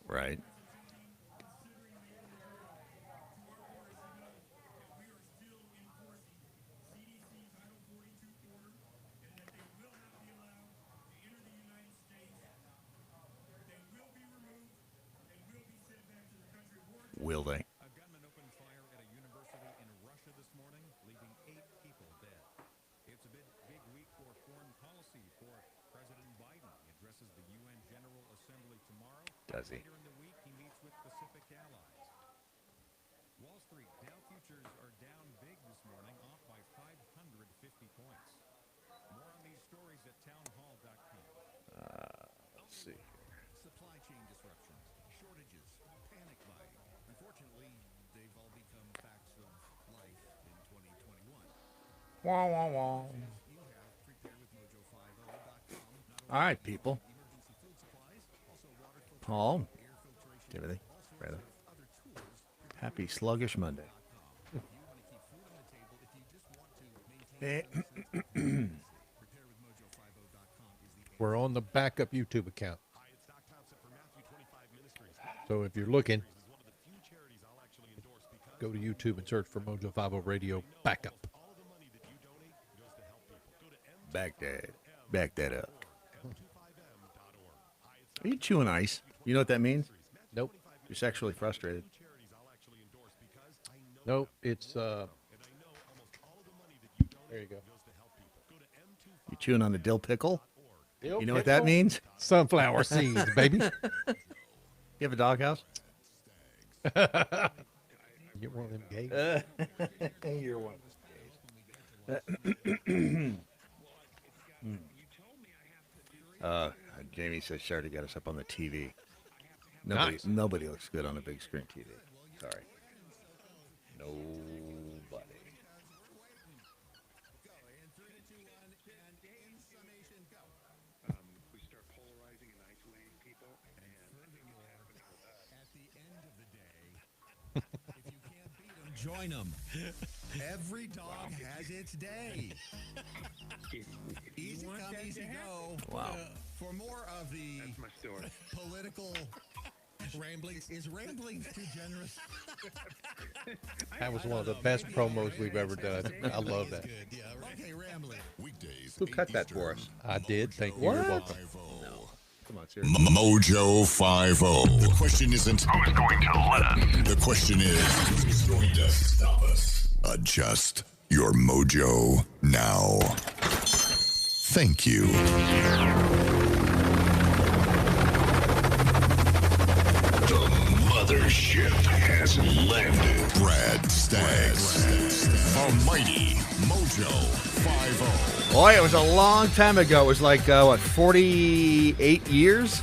Right. Will they? A gunman opened fire at a university in Russia this morning, leaving 8 people dead. It's a big week for foreign policy for President Biden. He addresses the UN General Assembly tomorrow. Does he? Later in the week, he meets with Pacific allies. Wall Street, Dow futures are down big this morning, off by 550 points. More on these stories at townhall.com. Let's see. Supply chain disruptions, shortages, panic buying. Unfortunately, they've all become facts of life in 2021. Wah, wah, wah. You have preparewithmojo50.com. All right, people. Emergency food supplies, also water filtration, Paul, air filtration, Timothy, all sorts brother. of other tools. Happy sluggish Monday. You want to keep food on the table if you just want to maintain a sense of preparewithmojo50.com is the We're on the backup YouTube account. So if you're looking, go to YouTube and search for Mojo 50 Radio Backup. Back that up. Are you chewing ice? You know what that means? Nope. You're sexually frustrated. Nope. It's there you go. You chewing on a dill pickle? You You know what that means? Sunflower seeds, baby. You have a doghouse? You're one of them gays. You're one of those gays. Jamie says Shardy got us up on the TV. Nice. Nobody looks good on a big screen TV. Sorry. Nobody. We start polarizing and isolating people, and at the end of the day, if you can't beat them, join them. Every dog has its day. Easy come, easy go. Wow. For more of the that's my story. political ramblings, is rambling too generous? That was one of the best promos we've ever done. I love that. Good, yeah. Okay, rambling. Weekdays. Who cut that for us? I did. Thank you. You're welcome. Come on, seriously. Mojo 50. The question isn't Who's going to let us? the question is who's going to stop us? Adjust your mojo now. Thank you. The mothership has landed. Brad Staggs. The mighty Mojo 50. Boy, it was a long time ago. It was like, 48 years?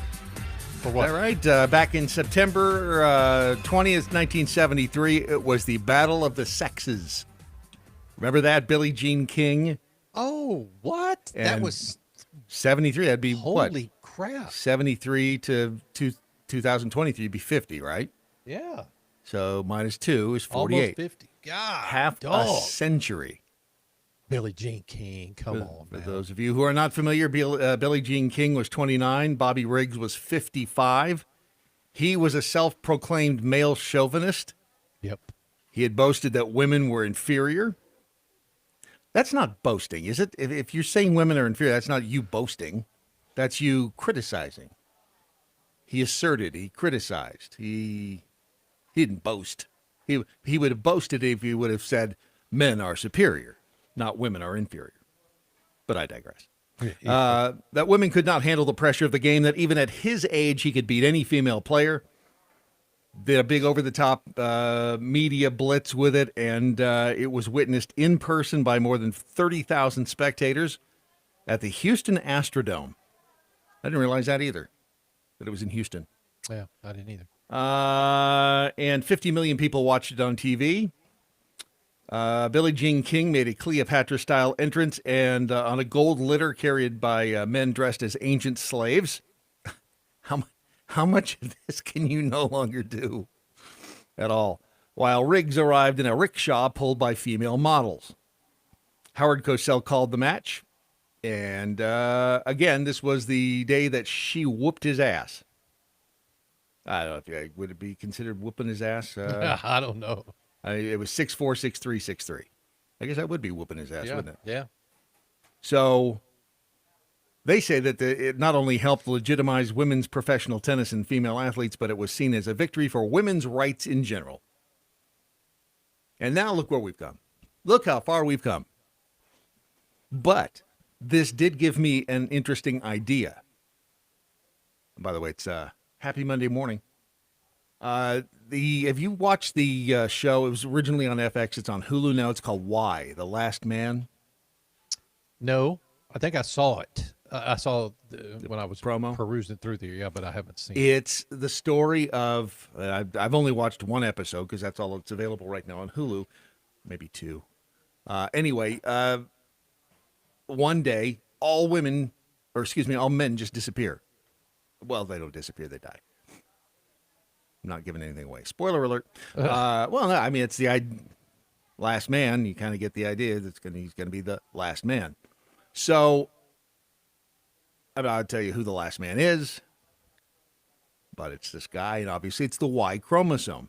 For Is what? that right? Back in September 20th, 1973, it was the Battle of the Sexes. Remember that? Billie Jean King? Oh, what? That And was 73. That'd be what? holy crap. 73 to 2023 would be 50, right? Yeah. So minus 2 is 48. Almost 50. God. Half a dog. century. Billie Jean King. Come on, For man. those of you who are not familiar, Billie Jean King was 29. Bobby Riggs was 55. He was a self-proclaimed male chauvinist. Yep. He had boasted that women were inferior. That's not boasting, is it? If you're saying women are inferior, that's not you boasting. That's you criticizing. He asserted, he criticized. He didn't boast. He would have boasted if he would have said men are superior, not women are inferior. But I digress. That women could not handle the pressure of the game, that even at his age he could beat any female player. Did a big over-the-top media blitz with it, and it was witnessed in person by more than 30,000 spectators at the Houston Astrodome. I didn't realize that either, that it was in Houston. Yeah, I didn't either. And 50 million people watched it on TV. Billie Jean King made a Cleopatra-style entrance and on a gold litter carried by men dressed as ancient slaves. How much of this can you no longer do at all? While Riggs arrived in a rickshaw pulled by female models. Howard Cosell called the match. And again, this was the day that she whooped his ass. I don't know if would it be considered whooping his ass. I don't know. It was 6'4", 6'3", 6'3". I guess that would be whooping his ass, Yeah, wouldn't it? yeah. So they say that it not only helped legitimize women's professional tennis and female athletes, but it was seen as a victory for women's rights in general. And now look where we've come. Look how far we've come. But this did give me an interesting idea. By the way, it's happy Monday morning. Have you watched the show? It was originally on FX. It's on Hulu now. It's called Why, The Last Man. No, I think I saw it. I saw when I was promo? perusing through there, yeah, but I haven't seen it. It's the story of, I've only watched one episode because that's all that's available right now on Hulu, maybe two. Anyway, one day, all men just disappear. Well, they don't disappear, they die. I'm not giving anything away. Spoiler alert. Well, no, I mean, it's the last man. You kind of get the idea that he's going to be the last man. So, I'll tell you who the last man is, but it's this guy, and obviously it's the Y chromosome.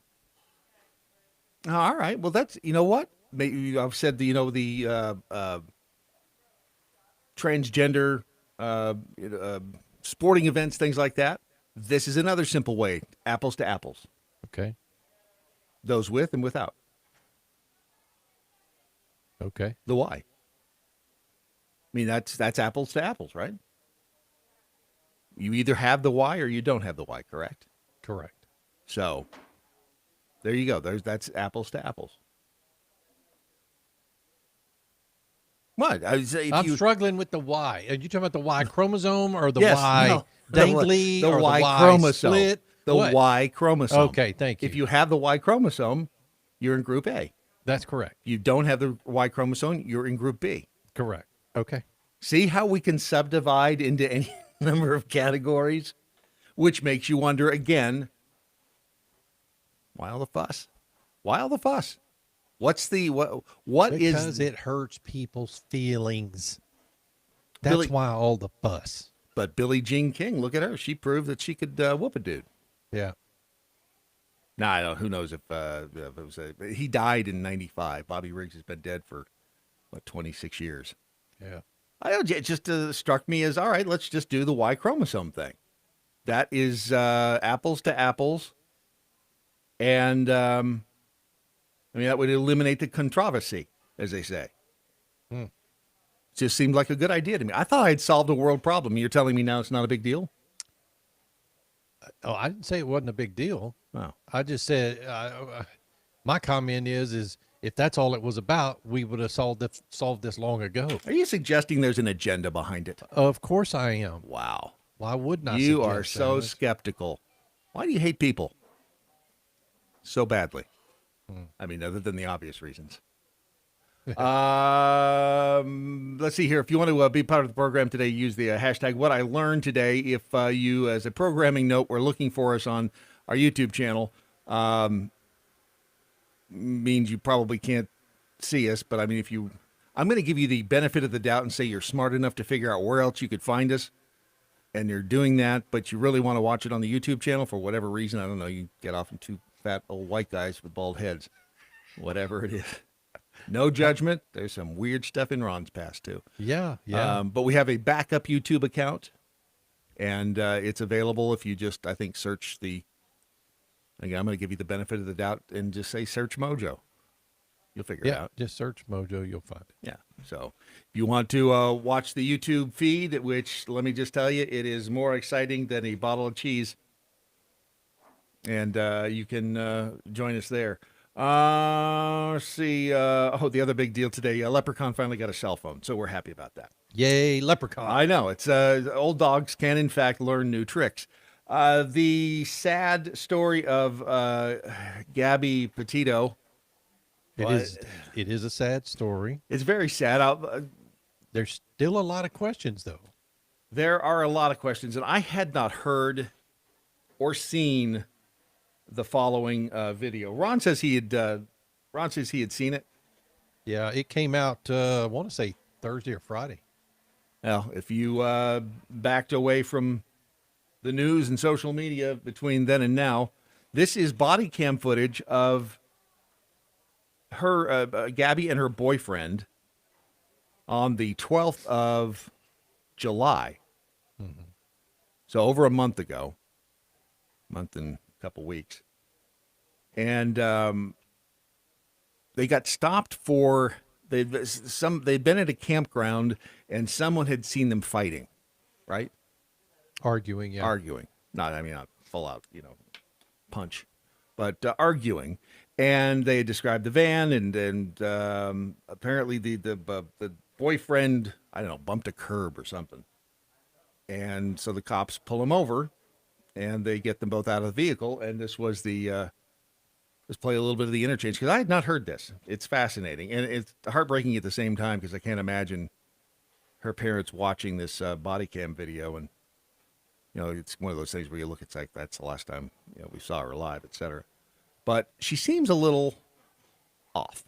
All right, well, that's, you know what? Maybe I've said, the transgender sporting events, things like that. This is another simple way, apples to apples. Okay. Those with and without. Okay. The Y. I mean, that's apples to apples, right? You either have the Y or you don't have the Y, correct? Correct. So, there you go. That's apples to apples. What? I'm struggling with the Y. Are you talking about the Y chromosome or the Yes, Y no. dangly The or Y the Y chromosome. split? The What? Y chromosome. Okay, thank you. If you have the Y chromosome, you're in group A. That's correct. You don't have the Y chromosome, you're in group B. Correct. Okay. See how we can subdivide into any number of categories? Which makes you wonder again, why all the fuss? Why all the fuss? What Because it hurts people's feelings. That's Billy- why all the fuss. But Billie Jean King, look at her. She proved that she could whoop a dude. Yeah. Now, I don't know. Who knows if it was he died in 95. Bobby Riggs has been dead for, 26 years. Yeah. I don't, it just struck me as, all right, let's just do the Y chromosome thing. That is apples to apples. And, that would eliminate the controversy, as they say. Just seemed like a good idea to me. I thought I'd solved a world problem. You're telling me now it's not a big deal? Oh, I didn't say it wasn't a big deal. Oh. I just said my comment is if that's all it was about, we would have solved this long ago. Are you suggesting there's an agenda behind it? Of course I am. Wow. Why wouldn't I? You are suggest so that? skeptical. Why do you hate people so badly? I mean, other than the obvious reasons. Let's see here. If you want to be part of the program today, use the hashtag What I Learned Today. If you, as a programming note, were looking for us on our YouTube channel, means you probably can't see us. But I mean, I'm going to give you the benefit of the doubt and say you're smart enough to figure out where else you could find us. And you're doing that, but you really want to watch it on the YouTube channel for whatever reason. I don't know. You get off in two fat old white guys with bald heads, whatever it is. No judgment. There's some weird stuff in Ron's past, too. Yeah. But we have a backup YouTube account, and it's available if you just, I think, search again, I'm going to give you the benefit of the doubt and just say search Mojo. You'll figure it out. Just search Mojo, you'll find it. Yeah. So if you want to watch the YouTube feed, which let me just tell you, it is more exciting than a bottle of cheese. And you can join us there. Let's see. The other big deal today, Leprechaun finally got a cell phone. So we're happy about that. Yay, Leprechaun. I know. It's old dogs can, in fact, learn new tricks. The sad story of Gabby Petito. It is a sad story. It's very sad. There's still a lot of questions, though. There are a lot of questions, and I had not heard or seen the following video. Ron says he had seen it. Yeah, it came out, I want to say Thursday or Friday. Well, if you backed away from the news and social media between then and now. This is body cam footage of her, Gabby and her boyfriend on the 12th of July. So over a month ago, month and a couple weeks. And they got stopped for they'd been at a campground and someone had seen them fighting, right? Arguing, yeah. Arguing. Not full out, punch, but arguing. And they described the van, and apparently the boyfriend, I don't know, bumped a curb or something. And so the cops pull him over, and they get them both out of the vehicle. And this was let's play a little bit of the interchange, because I had not heard this. It's fascinating, and it's heartbreaking at the same time, because I can't imagine her parents watching this body cam video, and it's one of those things where you look, it's like that's the last time we saw her alive, etc. But she seems a little off.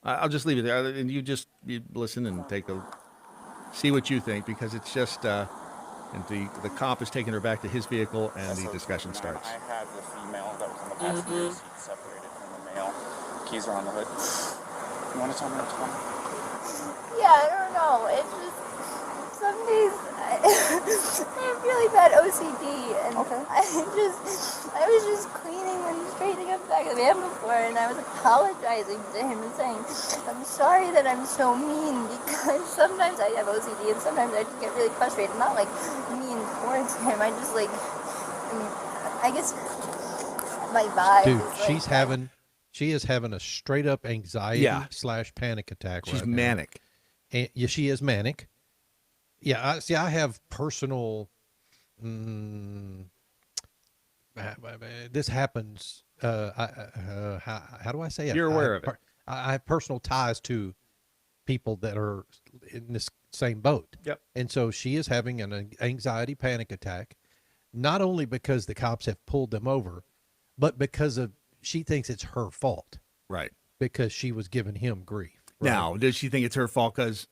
I'll just leave it there, and you listen and see what you think, because it's just and the cop is taking her back to his vehicle, and the discussion starts. I had the female that was in the passenger seat separated from the male. Keys are on the hood. You want to tell me what's going on? Yeah, I don't know. It's just some days I have really bad OCD, and I was just cleaning and straightening up the back of the van before, and I was apologizing to him and saying, I'm sorry that I'm so mean, because sometimes I have OCD and sometimes I just get really frustrated. Not like mean towards him. I just I guess my vibe. Dude, is like, she is having a straight up anxiety / panic attack. She's right manic. Now. And, yeah, she is manic. Yeah, I have personal. This happens. How do I say it? You're aware of it. I have personal ties to people that are in this same boat. Yep. And so she is having an anxiety panic attack, not only because the cops have pulled them over, but because she thinks it's her fault. Right. Because she was giving him grief. Right? Now, does she think it's her fault because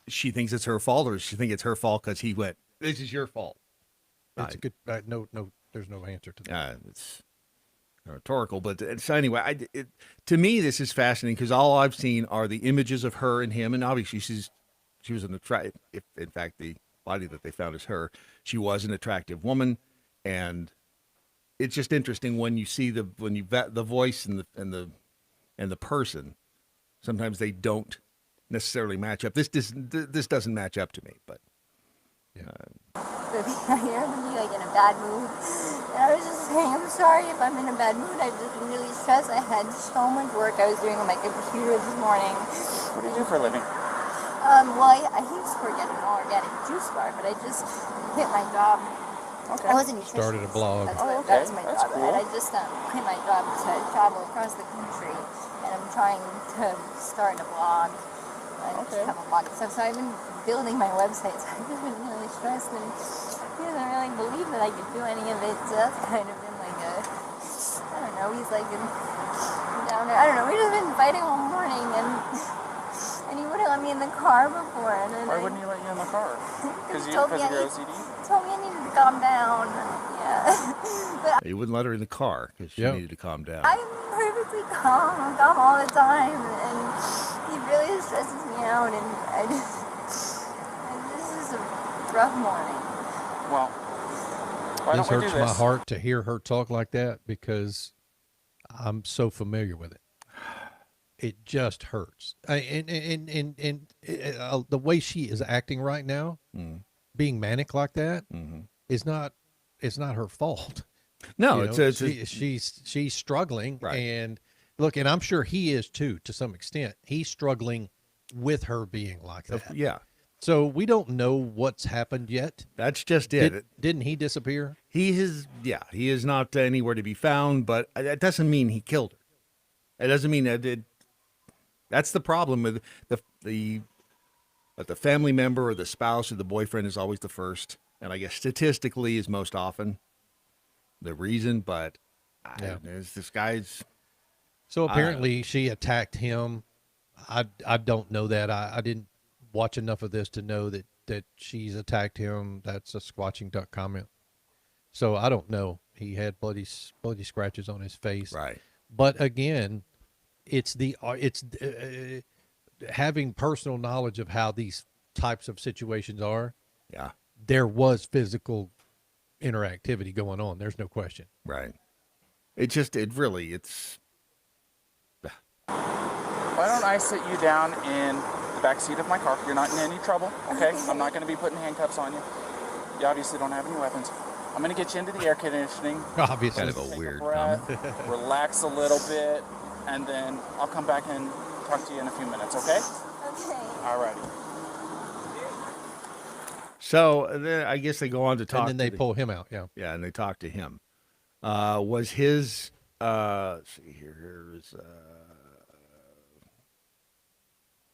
she thinks it's her fault, or does she think it's her fault because he went, this is your fault? It's a good. No, there's no answer to that. It's rhetorical, but so anyway, to me, this is fascinating, because all I've seen are the images of her and him, and obviously she was an attractive. If in fact the body that they found is her, she was an attractive woman, and it's just interesting when you see when you vet the voice and the person. Sometimes they don't necessarily match up. This doesn't match up to me, but. I hear them be in a bad mood, and I was just saying, I'm sorry if I'm in a bad mood. I've just been really stressed. I had so much work I was doing on my computer this morning. What do you do for a living? Well, I used to work at an organic juice bar, but I just quit my job. Okay. I wasn't nutritionist. Started a blog. That's my That's job. cool. And I just quit my job to travel across the country, and I'm trying to start a blog. I just have a blog and stuff. So I've been building my website. So I've just been really stressed, and he doesn't really believe that I could do any of it. So that's kind of been I don't know. He's down there. I don't know. We've just been fighting all morning, and he wouldn't let me in the car before. And then Why wouldn't he let you in the car? Because of your OCD? Told me I needed to calm down. Yeah. But You wouldn't let her in the car because she needed to calm down. I'm perfectly calm. I'm calm all the time, and he really stresses me out. And this is a rough morning. Well, why This don't we do hurts this? my heart to hear her talk like that, because I'm so familiar with it. It just hurts. And the way she is acting right now, being manic like that, is not. It's not her fault. No, You know, it's she's struggling, Right. and look, and I'm sure he is too, to some extent. He's struggling with her being like that. yeah. So we don't know what's happened yet. That's just it. Didn't he disappear? He is not anywhere to be found, but that doesn't mean he killed her. It doesn't mean that that's the problem with the family member or the spouse or the boyfriend is always the first, and I guess statistically is most often the reason, but this guy's. So apparently she attacked him. I don't know that. I didn't watch enough of this to know that that she's attacked him. That's a squatching duck comment. So I don't know. He had bloody scratches on his face. Right. But again, it's having personal knowledge of how these types of situations are. Yeah. There was physical interactivity going on. There's no question. Right. It's. Why don't I sit you down in the back seat of my car? You're not in any trouble, okay? I'm not going to be putting handcuffs on you. You obviously don't have any weapons. I'm going to get you into the air conditioning. Obviously. Kind of a Take weird breath, comment. relax a little bit, and then I'll come back and talk to you in a few minutes, okay? Okay. Alrighty. So then I guess they go on to talk. And then they to the- pull him out. Yeah. Yeah, and they talk to him. Was his? Let's see here.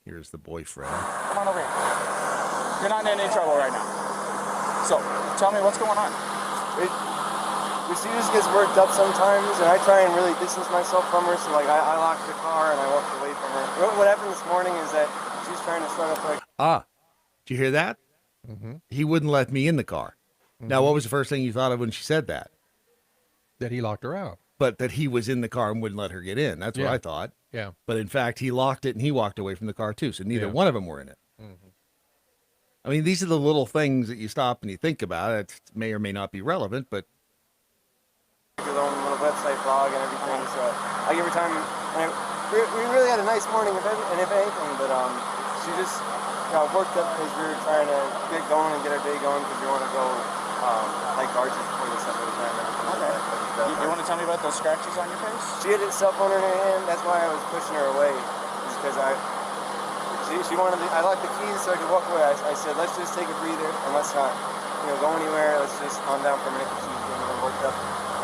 Here's the boyfriend. Come on over here. You're not in any trouble right now. So, tell me what's going on. She just gets worked up sometimes, and I try and really distance myself from her. So, like, I locked the car and I walked away from her. What happened this morning is that she's trying to start up like. Did you hear that? Mm-hmm. He wouldn't let me in the car. Now, what was the first thing you thought of when she said that? That he locked her out. But that he was in the car and wouldn't let her get in. That's what Yeah. I thought. Yeah. But in fact, he locked it and he walked away from the car too. So neither Yeah. one of them were in it. Mm-hmm. I mean, these are the little things that you stop and you think about. It may or may not be relevant, but Your own little website blog and everything. So, like every time, we really had a nice morning, if anything. But she just got worked up because we were trying to get going and get our day going because we want to go like arches before the sun goes down. Okay. You want to tell me about those scratches on your face? She had a cell phone in her hand. That's why I was pushing her away. Is because she wanted. I locked the keys so I could walk away. I said, let's just take a breather and let's not, go anywhere. Let's just calm down for a minute because she was getting worked up.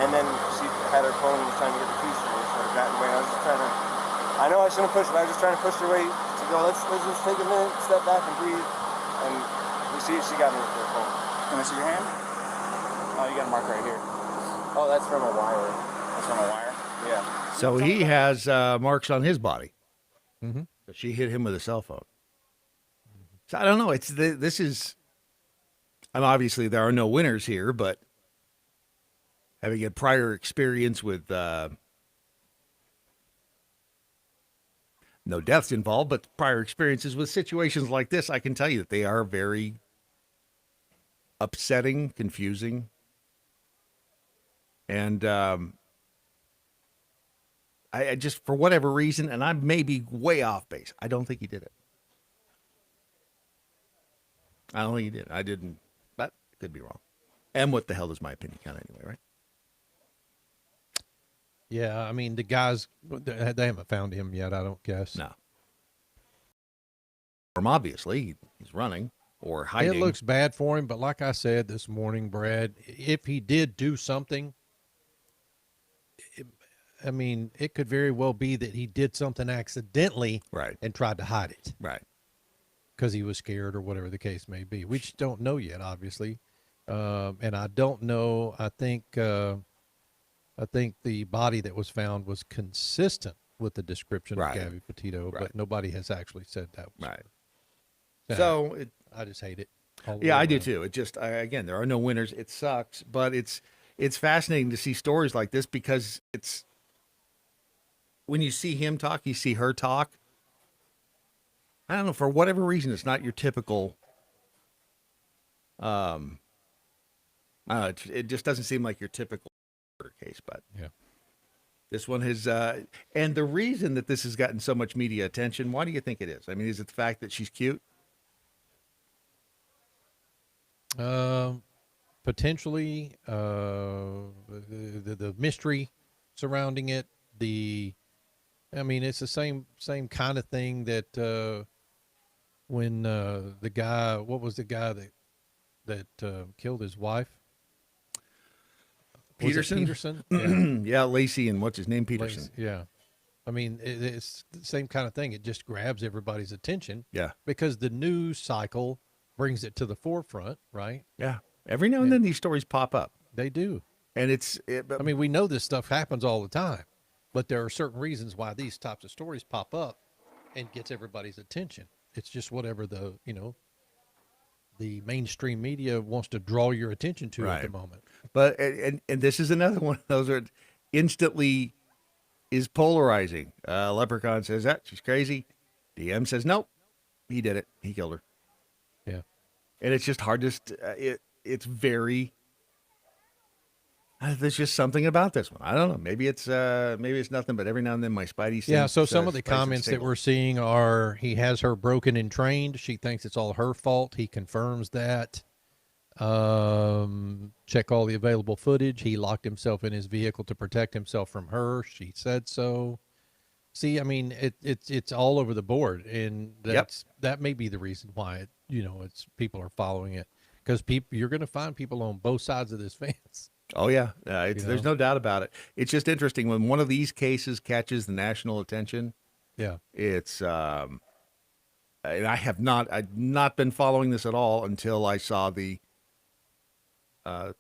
And then she had her phone and was trying to get the keys from me, so I got in the way. I was just trying to. I know I shouldn't push, but I was just trying to push her away to go. Let's just take a minute, step back, and breathe. And she got me with her phone. Can I see your hand? Oh, you got a mark right here. Oh, that's from a wire. That's from a wire? Yeah. so he has marks on his body. Mm-hmm. She hit him with a cell phone. So I don't know. This is. And obviously there are no winners here, but having a prior experience with no deaths involved, but prior experiences with situations like this, I can tell you that they are very upsetting, confusing, and I just, for whatever reason, and I may be way off base, I don't think he did it. I don't think he did. I didn't, but I could be wrong. And what the hell does my opinion count anyway, right? Yeah. I mean, the guys, they haven't found him yet, I don't guess. No. Obviously, he's running or hiding. It looks bad for him, but like I said this morning, Brad, if he did do something, I mean, it could very well be that he did something accidentally right, and tried to hide it right. because he was scared or whatever the case may be. We just don't know yet, obviously. And I don't know. I think the body that was found was consistent with the description Right. of Gabby Petito, Right. but nobody has actually said that. Right. Yeah. So, it, I just hate it. all the yeah, way I do around. too. It just, again, there are no winners. It sucks, but it's fascinating to see stories like this because it's, when you see him talk, you see her talk. I don't know, for whatever reason, it's not your typical, I don't know, it just doesn't seem like your typical murder case, but Yeah. this one has, and the reason that this has gotten so much media attention, why do you think it is? I mean, is it the fact that she's cute? Potentially, the mystery surrounding it. I mean, it's the same kind of thing that when the guy, what was the guy that killed his wife? Was it Peterson? Peterson. Yeah. Yeah, Lacey and what's his name, Peterson. Lacey, yeah. I mean, it's the same kind of thing. It just grabs everybody's attention. Yeah. Because the news cycle brings it to the forefront, right? Yeah. Every now and then these stories pop up. They do. And I mean, we know this stuff happens all the time, but there are certain reasons why these types of stories pop up and gets everybody's attention. It's just whatever the the mainstream media wants to draw your attention to at the Right. moment. But and this is another one of those that instantly is polarizing. Leprechaun says that she's crazy. DM says nope, he did it. He killed her. Yeah. And it's just hard to. It's very. There's just something about this one. I don't know. Maybe it's nothing, but every now and then my spidey. Yeah, so some of the says comments that tingle. we're seeing are he has her broken and trained. She thinks it's all her fault. He confirms that. Check all the available footage. He locked himself in his vehicle to protect himself from her. She said so. See, I mean, it's all over the board, and that may be the reason why it's people are following it, because you're going to find people on both sides of this fence. Oh yeah, there's no doubt about it. It's just interesting when one of these cases catches the national attention. Yeah, it's and I've not been following this at all until I saw the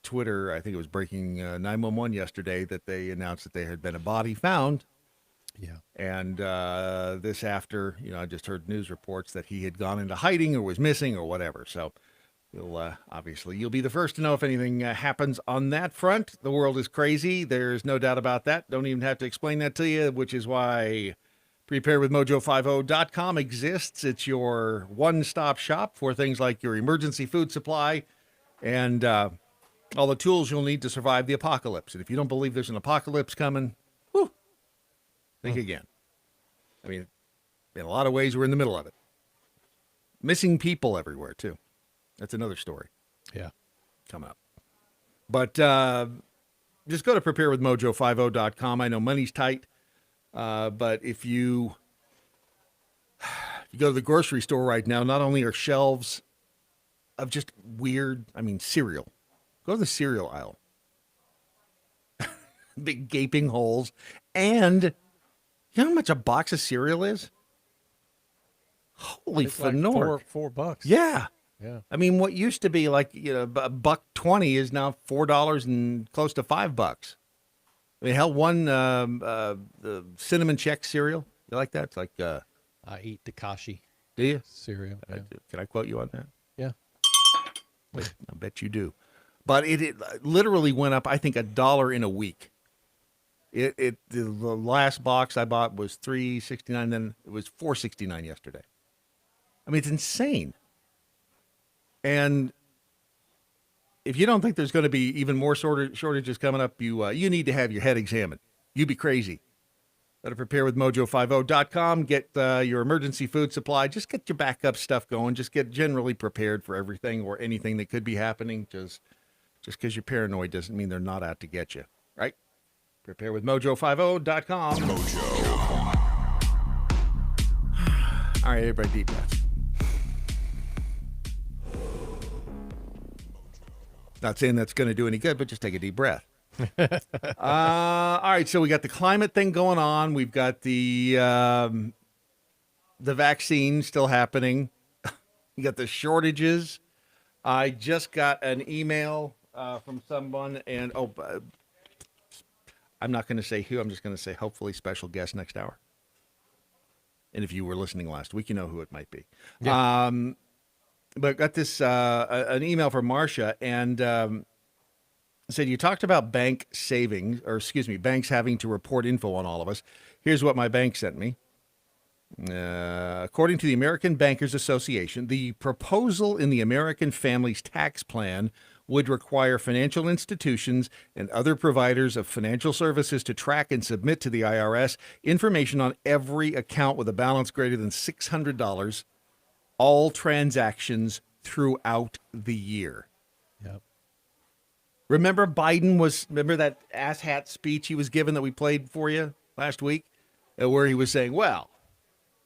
Twitter. I think it was breaking 911 yesterday that they announced that there had been a body found. Yeah, and this after I just heard news reports that he had gone into hiding or was missing or whatever. So. You'll be the first to know if anything happens on that front. The world is crazy. There's no doubt about that. Don't even have to explain that to you, which is why preparewithmojo50.com exists. It's your one-stop shop for things like your emergency food supply and all the tools you'll need to survive the apocalypse. And if you don't believe there's an apocalypse coming, think again. I mean, in a lot of ways, we're in the middle of it. Missing people everywhere, too. That's another story. Yeah. Coming up. But just go to preparewithmojo50.com. I know money's tight, but if you go to the grocery store right now, not only are shelves of just weird, cereal. Go to the cereal aisle. Big gaping holes. And you know how much a box of cereal is? Holy it's like Fenor. $4. Yeah. Yeah. What used to be like, $1.20 is now $4 and close to $5. Hell, one the cinnamon check cereal. You like that? It's like I eat Takashi do you? cereal. Yeah. Can I quote you on that? Yeah. I bet you do. But it literally went up, I think, $1 in a week. The last box I bought was $3.69, then it was $4.69 yesterday. It's insane. And if you don't think there's going to be even more shortages coming up, you need to have your head examined. You'd be crazy. Go to preparewithmojo50.com. Get your emergency food supply. Just get your backup stuff going. Just get generally prepared for everything or anything that could be happening. Just because you're paranoid doesn't mean they're not out to get you, right? Preparewithmojo50.com. Mojo. All right, everybody, deep breaths. Not saying that's going to do any good, but just take a deep breath. All right, so we got the climate thing going on. We've got the vaccine still happening. You got the shortages. I just got an email from someone, and I'm not going to say who. I'm just going to say hopefully special guest next hour. And if you were listening last week, you know who it might be. Yeah. But got this an email from Marcia, and said you talked about banks having to report info on all of us. Here's what my bank sent me. According to the American Bankers Association, the proposal in the American Families Tax Plan would require financial institutions and other providers of financial services to track and submit to the IRS information on every account with a balance greater than $600, all transactions throughout the year. Yep. Remember that asshat speech he was given that we played for you last week, where he was saying, well,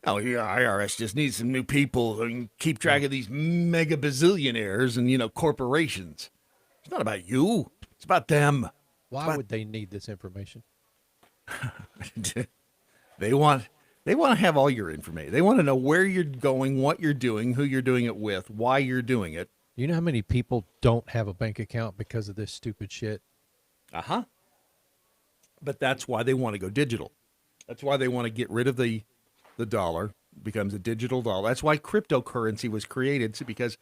IRS just needs some new people who can keep track of these mega bazillionaires and, corporations. It's not about you. It's about them. Why would they need this information? They want to have all your information. They want to know where you're going, what you're doing, who you're doing it with, why you're doing it. You know how many people don't have a bank account because of this stupid shit? Uh-huh. But that's why they want to go digital. That's why they want to get rid of the dollar, becomes a digital dollar. That's why cryptocurrency was created, because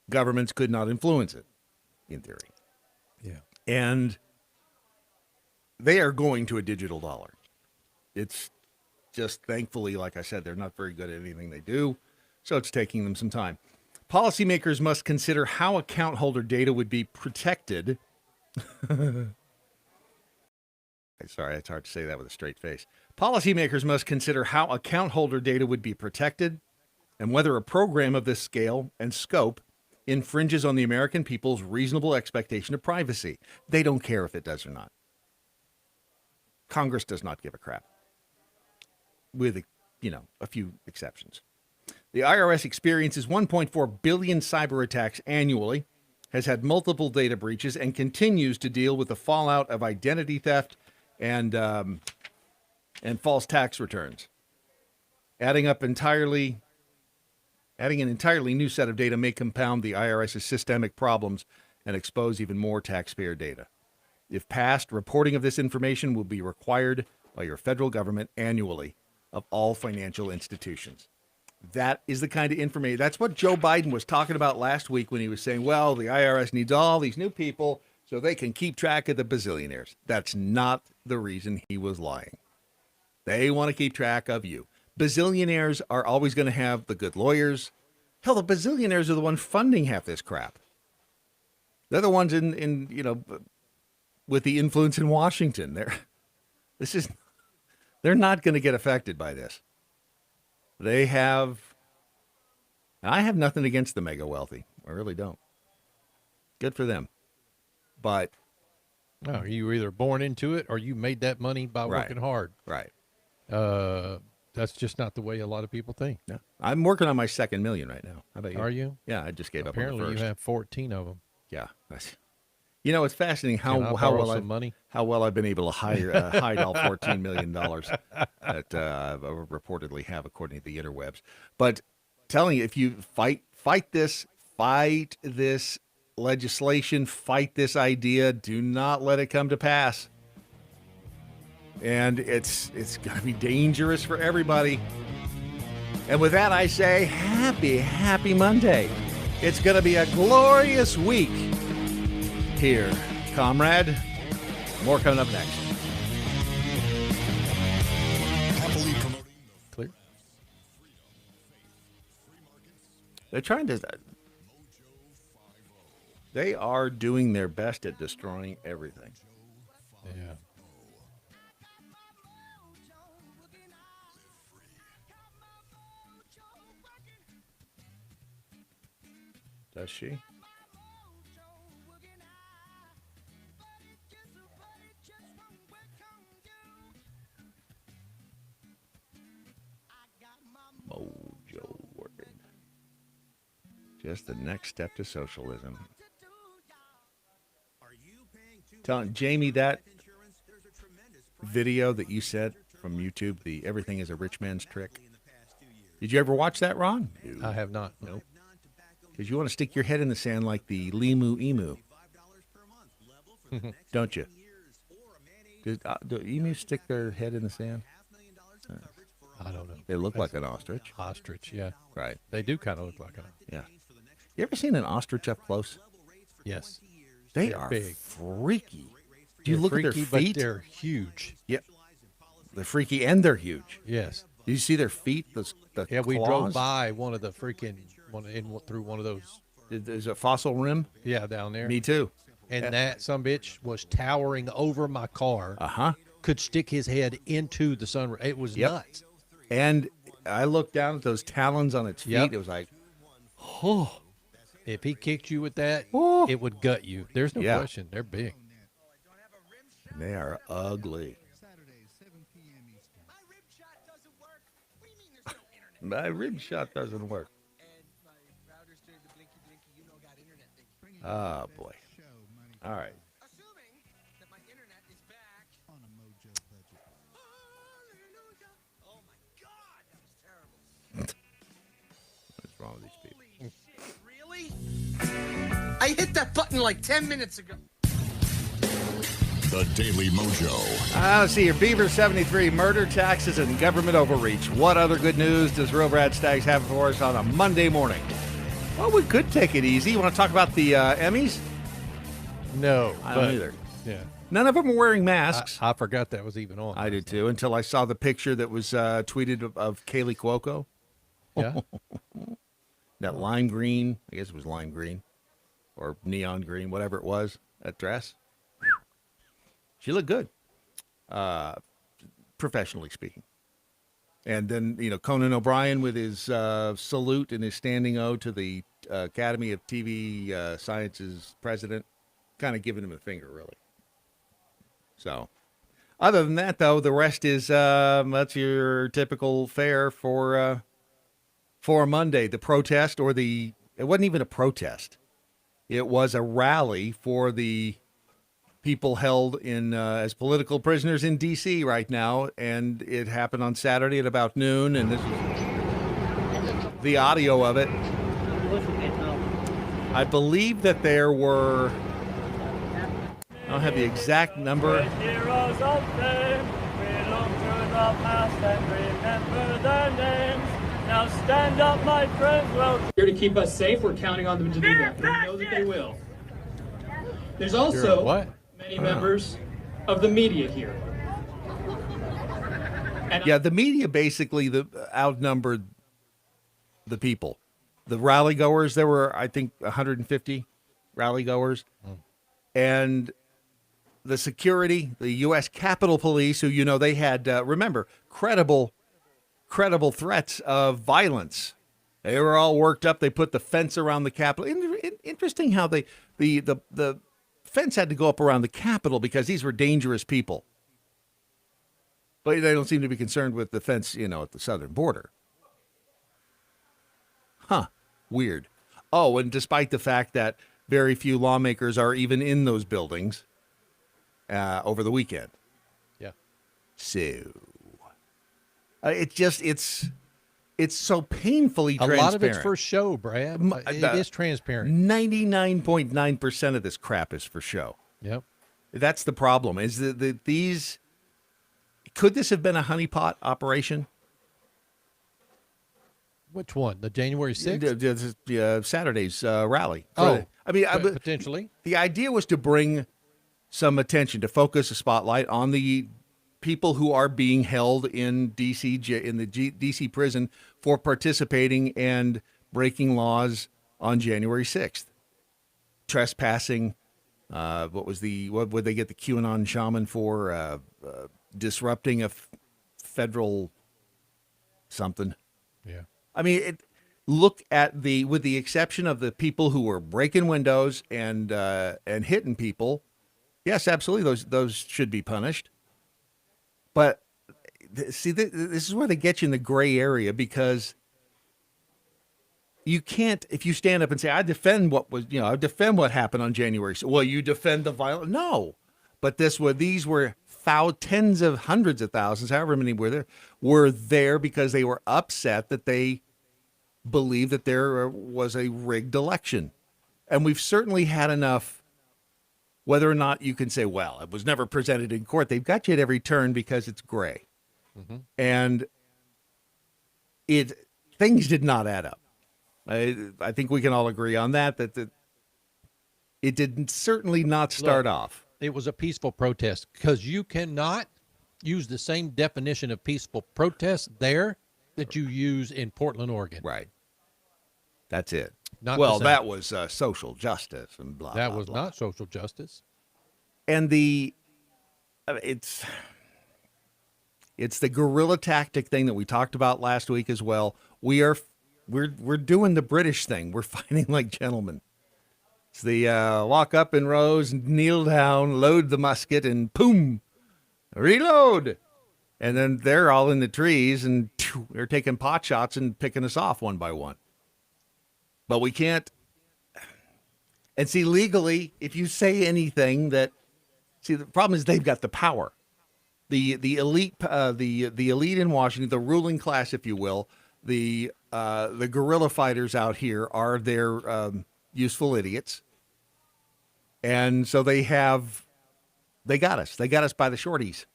Governments could not influence it, in theory. Yeah. And they are going to a digital dollar. It's just, thankfully, like I said, they're not very good at anything they do, so it's taking them some time. Policymakers must consider how account holder data would be protected. Sorry, it's hard to say that with a straight face. Policymakers must consider how account holder data would be protected and whether a program of this scale and scope infringes on the American people's reasonable expectation of privacy. They don't care if it does or not. Congress does not give a crap, with, a few exceptions. The IRS experiences 1.4 billion cyber attacks annually, has had multiple data breaches, and continues to deal with the fallout of identity theft and false tax returns. Adding an entirely new set of data may compound the IRS's systemic problems and expose even more taxpayer data. If passed, reporting of this information will be required by your federal government annually of all financial institutions. That is the kind of information. That's what Joe Biden was talking about last week when he was saying, well, the IRS needs all these new people so they can keep track of the bazillionaires. That's not the reason he was lying. They want to keep track of you. Bazillionaires are always going to have the good lawyers. Hell, the bazillionaires are the ones funding half this crap. They're the ones with the influence in Washington. They're not going to get affected by this. I have nothing against the mega wealthy. I really don't. Good for them. But no, you were either born into it or you made that money by working hard. Right. That's just not the way a lot of people think. No. I'm working on my second million right now. How about you? Are you? Yeah, I just gave Apparently up on the first. You have 14 of them. Yeah. It's fascinating how well I've been able to hide all $14 million that I reportedly have, according to the interwebs. But telling you, if you fight this legislation, fight this idea, do not let it come to pass. And it's going to be dangerous for everybody. And with that, I say happy Monday. It's going to be a glorious week here, comrade. More coming up next. Clear. They're trying to. They are doing their best at destroying everything. Yeah. Does she? Mojo working. Just the next step to socialism. Telling Jamie that video that you said from YouTube, the everything is a rich man's trick. Did you ever watch that, Ron? I have not. Nope. Because you want to stick your head in the sand like the Limu Emu. Don't you? Do emus stick their head in the sand? I don't know. They look like an ostrich. Ostrich, yeah. Right. They do kind of look like a. Yeah. You ever seen an ostrich up close? Yes. They are big. Freaky. Do you They're look freaky, at their feet? But they're huge. Yep. They're freaky and they're huge. Yes. Do you see their feet? Yeah, we claws? drove by one of the freaking through one of those. Is it fossil rim? Yeah, down there. Me too. And that sumbitch was towering over my car. Uh-huh. Could stick his head into the sun. It was nuts. And I looked down at those talons on its feet. Yep. It was like, oh. If he kicked you with that, Oh. it would gut you. There's no Yeah. question. They're big. They are ugly. My rib shot doesn't work. Oh, boy. All right. What's wrong with these people? Really? I hit that button like 10 minutes ago. The Daily Mojo. Let's see here. Beaver 73, murder, taxes, and government overreach. What other good news does Real Brad Staggs have for us on a Monday morning? Well, we could take it easy. You want to talk about the Emmys? No, I don't either. Yeah, None of them are wearing masks. I forgot that was even on. I did too, until I saw the picture that was tweeted of Kaylee Cuoco. Yeah, That lime green, I guess it was lime green or neon green, whatever it was, that dress. Whew. She looked good, professionally speaking. And then, Conan O'Brien with his salute and his standing O to the Academy of TV Sciences president, kind of giving him a finger, really. So, other than that, though, the rest is that's your typical fare for Monday. The protest, it wasn't even a protest. It was a rally for the people held in as political prisoners in D.C. right now, and it happened on Saturday at about noon, and this is the audio of it. I believe that there were, I don't have the exact number. Heroes of fame, we long to the past and remember their names. Now stand up, my friends, well, here to keep us safe. We're counting on them to do that. We know that they will. There's also many members of the media here. And yeah, the media basically outnumbered the people. The rally goers, there were, I think, 150 rally goers. And the security, the U.S. Capitol Police, who, they had, remember, credible threats of violence. They were all worked up. They put the fence around the Capitol. Interesting how the fence had to go up around the Capitol because these were dangerous people. But they don't seem to be concerned with the fence, at the southern border. Huh. Weird. Oh, and despite the fact that very few lawmakers are even in those buildings over the weekend. Yeah. So it's so painfully transparent. A lot of it's for show, Brad. It is transparent. 99.9% of this crap is for show. Yep. That's the problem. Is that these? Could this have been a honeypot operation? Which one? The January 6th? Saturday's rally. Oh, I mean, potentially. The idea was to bring some attention, to focus a spotlight on the people who are being held in D.C. in the D.C. prison for participating and breaking laws on January 6th, trespassing. What would they get the QAnon shaman for? Disrupting a federal something. Yeah. I mean, look at with the exception of the people who were breaking windows and hitting people. Yes, absolutely. Those should be punished. But see, this is where they get you in the gray area, because you can't, if you stand up and say, I defend what happened on January. Well, you defend the violence. No, but these were tens of hundreds of thousands, however many were there because they were upset that they believed that there was a rigged election. And we've certainly had enough, whether or not you can say, well, it was never presented in court. They've got you at every turn because it's gray. Mm-hmm. And things did not add up. I think we can all agree on that it did certainly not start off. It was a peaceful protest, because you cannot use the same definition of peaceful protest there that you use in Portland, Oregon. Right. That's it. That was social justice and blah, That blah, was blah. not social justice. And it's the guerrilla tactic thing that we talked about last week as well. We're doing the British thing. We're fighting like gentlemen. It's the walk up in rows, kneel down, load the musket, and boom, reload. And then they're all in the trees, and they're taking pot shots and picking us off one by one. But we can't. And see, legally, if you say anything the problem is they've got the power. The elite, the elite in Washington, the ruling class, if you will, the guerrilla fighters out here are their useful idiots. And so they got us. They got us by the shorties.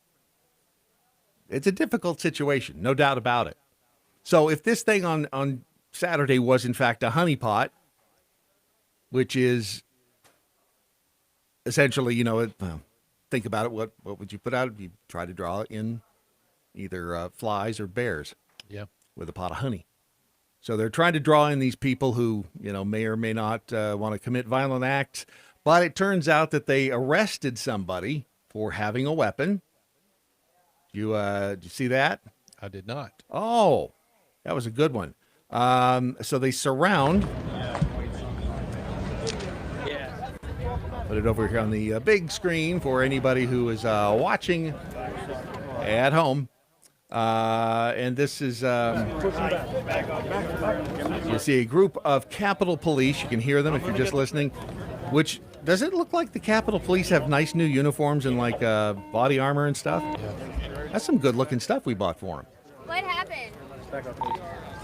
It's a difficult situation, no doubt about it. So if this thing on Saturday was in fact a honeypot, which is essentially, think about it. What would you put out? You try to draw in either flies or bears. Yeah. With a pot of honey. So they're trying to draw in these people who, may or may not want to commit violent acts. But it turns out that they arrested somebody for having a weapon. Did you see that? I did not. Oh, that was a good one. So they surround. Put it over here on the big screen for anybody who is watching at home. And this is, you see a group of Capitol Police. You can hear them if you're just listening. Which, does it look like the Capitol Police have nice new uniforms and like body armor and stuff? Yeah. That's some good looking stuff we bought for them. What happened?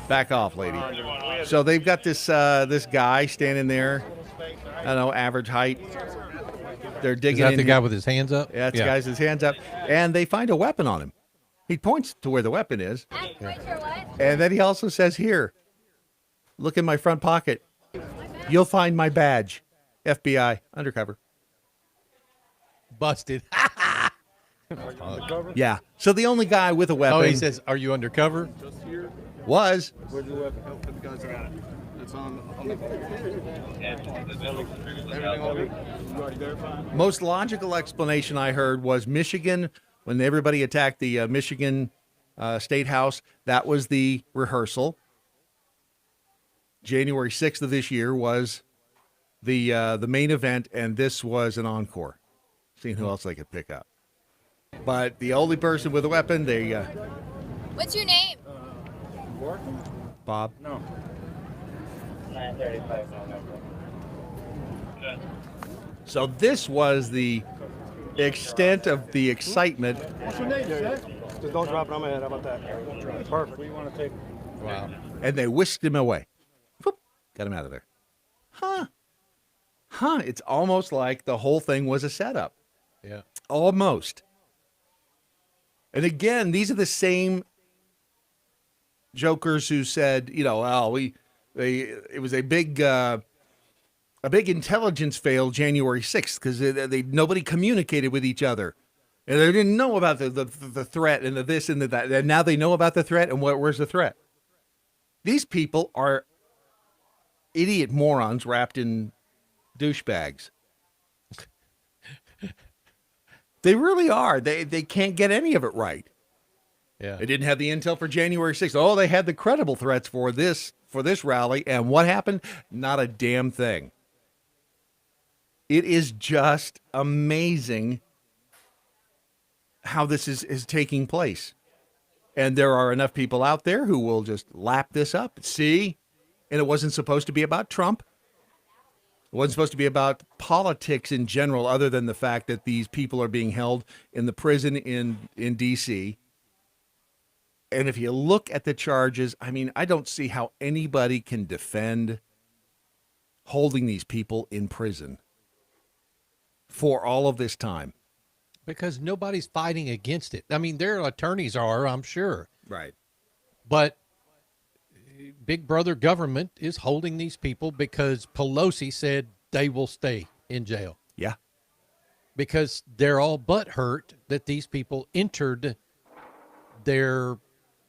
Back off, lady. So they've got this this guy standing there. I don't know, average height. They're digging Is that in. the guy with his hands up? Yeah, it's the guy with his hands up. And they find a weapon on him. He points to where the weapon is. And then he also says, here, look in my front pocket. You'll find my badge. FBI, undercover. Busted. Yeah. So the only guy with a weapon. Oh, he says, are you undercover? Was. Where's your weapon? Oh, the guys got it. It's on the everything all good? You already verified? Most logical explanation I heard was Michigan, when everybody attacked the Michigan State House, that was the rehearsal. January 6th of this year was the main event, and this was an encore. Seeing who else they could pick up. But the only person with a weapon, they... What's your name? Bob? No. 9:35. So this was the extent of the excitement. What's your name, Jack? Just don't drop it on my head. How about that? Perfect. We want to take. Wow. And they whisked him away. Whoop, got him out of there. Huh. It's almost like the whole thing was a setup. Yeah. Almost. And again, these are the same jokers who said, it was a big intelligence fail January 6th because nobody communicated with each other. And they didn't know about the threat and the this and the that. And now they know about the threat, and where's the threat? These people are idiot morons wrapped in douchebags. They really are. They can't get any of it right. Yeah. They didn't have the intel for January 6th. Oh, they had the credible threats for this rally. And what happened? Not a damn thing. It is just amazing how this is taking place. And there are enough people out there who will just lap this up. See? And it wasn't supposed to be about Trump. It wasn't supposed to be about politics in general, other than the fact that these people are being held in the prison in D.C. And if you look at the charges, I mean, I don't see how anybody can defend holding these people in prison for all of this time. Because nobody's fighting against it. I mean, their attorneys are, I'm sure. Right. But Big Brother government is holding these people because Pelosi said they will stay in jail. Yeah. Because they're all butthurt that these people entered their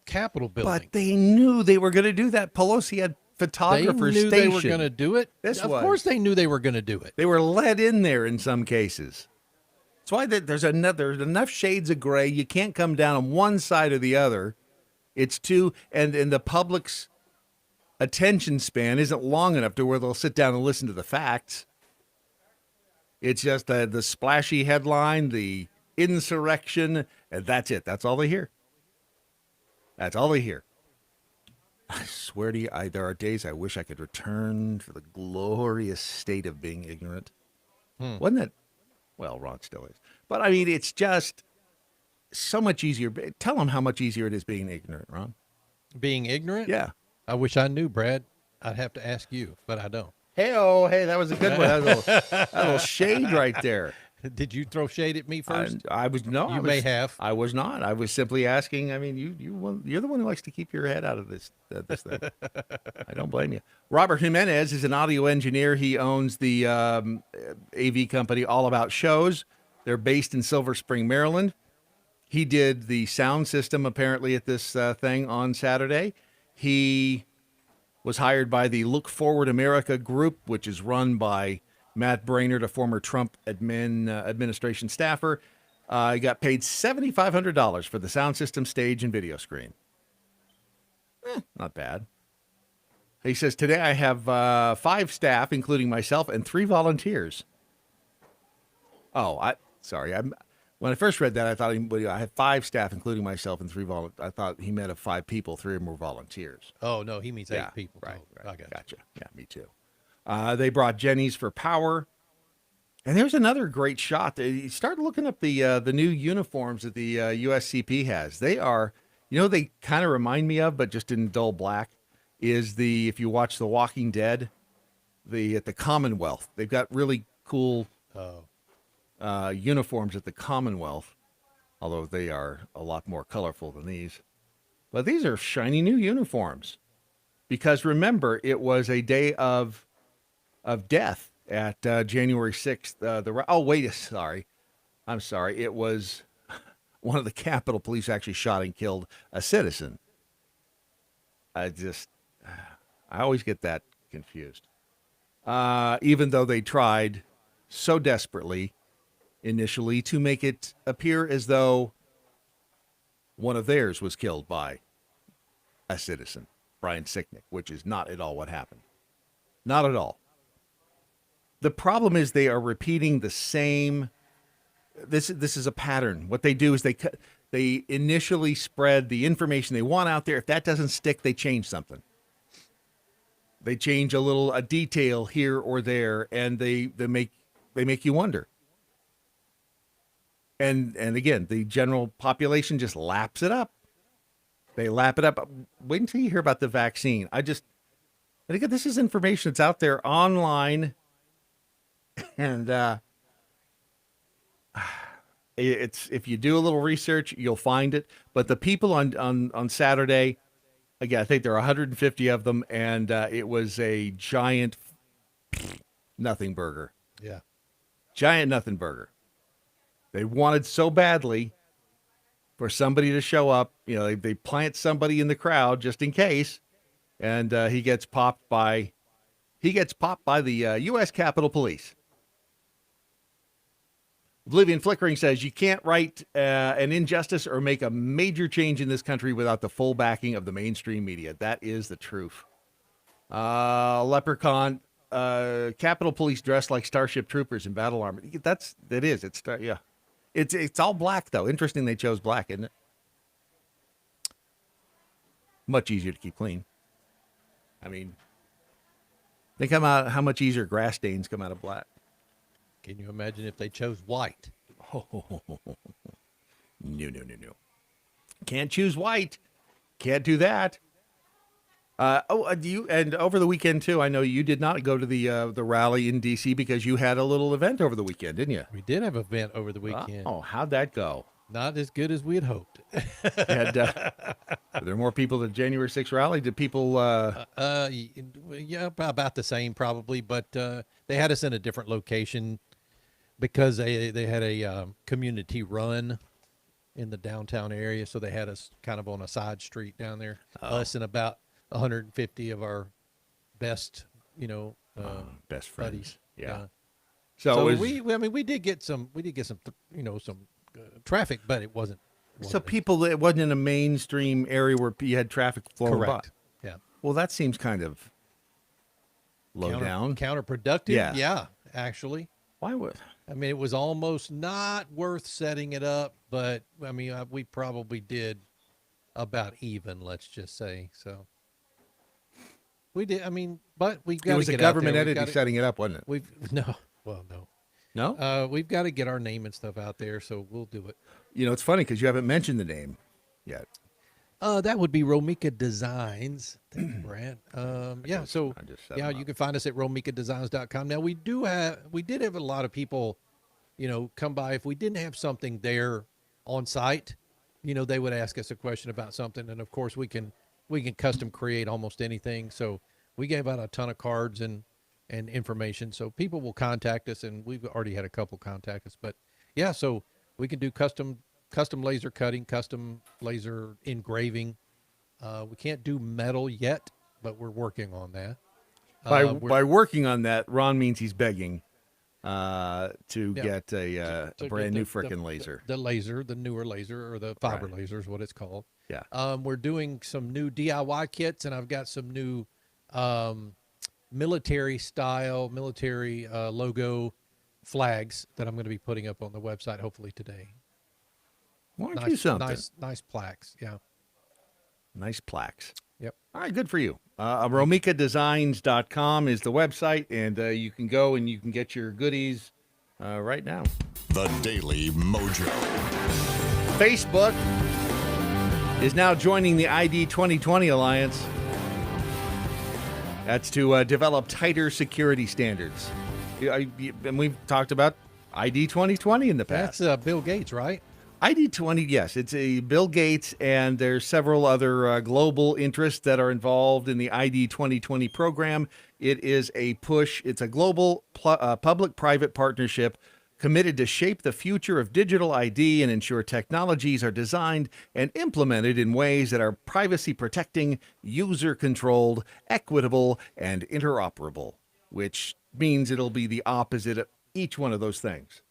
Capitol building. But they knew they were going to do that. Pelosi had photographers They knew stationed. they were going to do it. Of course they knew they were going to do it. They were let in there in some cases. That's why there's enough shades of gray. You can't come down on one side or the other. It's too, and the public's attention span isn't long enough to where they'll sit down and listen to the facts. It's just the splashy headline, the insurrection, and that's it. That's all they hear. That's all they hear. I swear to you, there are days I wish I could return to the glorious state of being ignorant. Wasn't it? Well, Ron still is. But, I mean, it's just so much easier. Tell them how much easier it is being ignorant, Ron. Being ignorant? Yeah. I wish I knew, Brad. I'd have to ask you, but I don't. Hey, that was a good one. That was a little shade right there. Did you throw shade at me first? I was no. You may have. I was not. I was simply asking. I mean, you're the one who likes to keep your head out of this thing. I don't blame you. Robert Jimenez is an audio engineer. He owns the AV company All About Shows. They're based in Silver Spring, Maryland. He did the sound system apparently at this thing on Saturday. He was hired by the Look Forward America group, which is run by Matt Brainerd, a former Trump administration staffer. He got paid $7,500 for the sound system, stage, and video screen. Not bad. He says, today I have 5 staff, including myself, and 3 volunteers. Oh, sorry. When I first read that, I thought I had 5 staff, including myself, and 3 volunteers. I thought he meant of 5 people, 3 of them were volunteers. Oh, no, he means 8 people. Right. Oh, I Gotcha. Yeah, me too. They brought Jenny's for power. And there's another great shot. You start looking up the new uniforms that the USCP has. They are, they kind of remind me of, but just in dull black, is if you watch The Walking Dead, at the Commonwealth. They've got really cool uniforms at the Commonwealth, although they are a lot more colorful than these. But these are shiny new uniforms. Because remember, it was a day of death at January 6th. I'm sorry. It was one of the Capitol Police actually shot and killed a citizen. I always get that confused. Even though they tried so desperately initially to make it appear as though one of theirs was killed by a citizen, Brian Sicknick, which is not at all what happened. Not at all. The problem is they are repeating the same. This is a pattern. What they do is they initially spread the information they want out there. If that doesn't stick, they change something. They change a detail here or there, and they make you wonder. And again, the general population just laps it up. They lap it up. Wait until you hear about the vaccine. And again, this is information that's out there online. And it's if you do a little research, you'll find it. But the people on Saturday, again, I think there are 150 of them, and it was a giant nothing burger. Yeah. Giant nothing burger. They wanted so badly for somebody to show up. They plant somebody in the crowd just in case, and he gets popped by the U.S. Capitol Police. Oblivion Flickering says, you can't write an injustice or make a major change in this country without the full backing of the mainstream media. That is the truth. Leprechaun, Capitol Police dressed like Starship Troopers in battle armor. It's all black, though. Interesting they chose black, isn't it? Much easier to keep clean. I mean, think about how much easier grass stains come out of black. Can you imagine if they chose white? No. Can't choose white. Can't do that. And over the weekend too, I know you did not go to the rally in D.C. because you had a little event over the weekend, didn't you? We did have an event over the weekend. Oh, how'd that go? Not as good as we had hoped. Were there more people at the January 6th rally? Did people? Yeah, about the same probably, but they had us in a different location because they had a community run in the downtown area, so they had us kind of on a side street down there. Us and about 150 of our best, best friends. Buddies. Yeah. So we did get some traffic, but it wasn't. So it wasn't in a mainstream area where you had traffic flowing by. Correct. Yeah. Well, that seems kind of low down. Counterproductive. Yeah, actually. Why would? I mean, it was almost not worth setting it up, but I mean, we probably did about even, let's just say. So we did. I mean, but we got. It was a government entity setting it up, wasn't it? No. No. We've got to get our name and stuff out there, so we'll do it. It's funny because you haven't mentioned the name yet. That would be Romika Designs. Thank you, Brad. You can find us at romikadesigns.com. Now we did have a lot of people come by. If we didn't have something there on site, they would ask us a question about something. And of course we can custom create almost anything. So we gave out a ton of cards and information. So people will contact us, and we've already had a couple contact us, but yeah, so we can do custom laser cutting, custom laser engraving. We can't do metal yet, but we're working on that. By working on that, Ron means he's begging get a brand new frickin' laser. The newer laser, or the fiber laser is what it's called. Yeah. We're doing some new DIY kits, and I've got some new military logo flags that I'm going to be putting up on the website hopefully today. Why don't you something? Nice plaques. Yeah. Nice plaques. Yep. All right, good for you. RomikaDesigns.com is the website, and you can go and you can get your goodies right now. The Daily Mojo. Facebook is now joining the ID 2020 Alliance. That's to develop tighter security standards. And we've talked about ID 2020 in the past. That's Bill Gates, right? ID 20, yes. It's a Bill Gates, and there's several other global interests that are involved in the ID 2020 program. It is a push. It's a global public-private partnership committed to shape the future of digital ID and ensure technologies are designed and implemented in ways that are privacy-protecting, user-controlled, equitable, and interoperable, which means it'll be the opposite of each one of those things.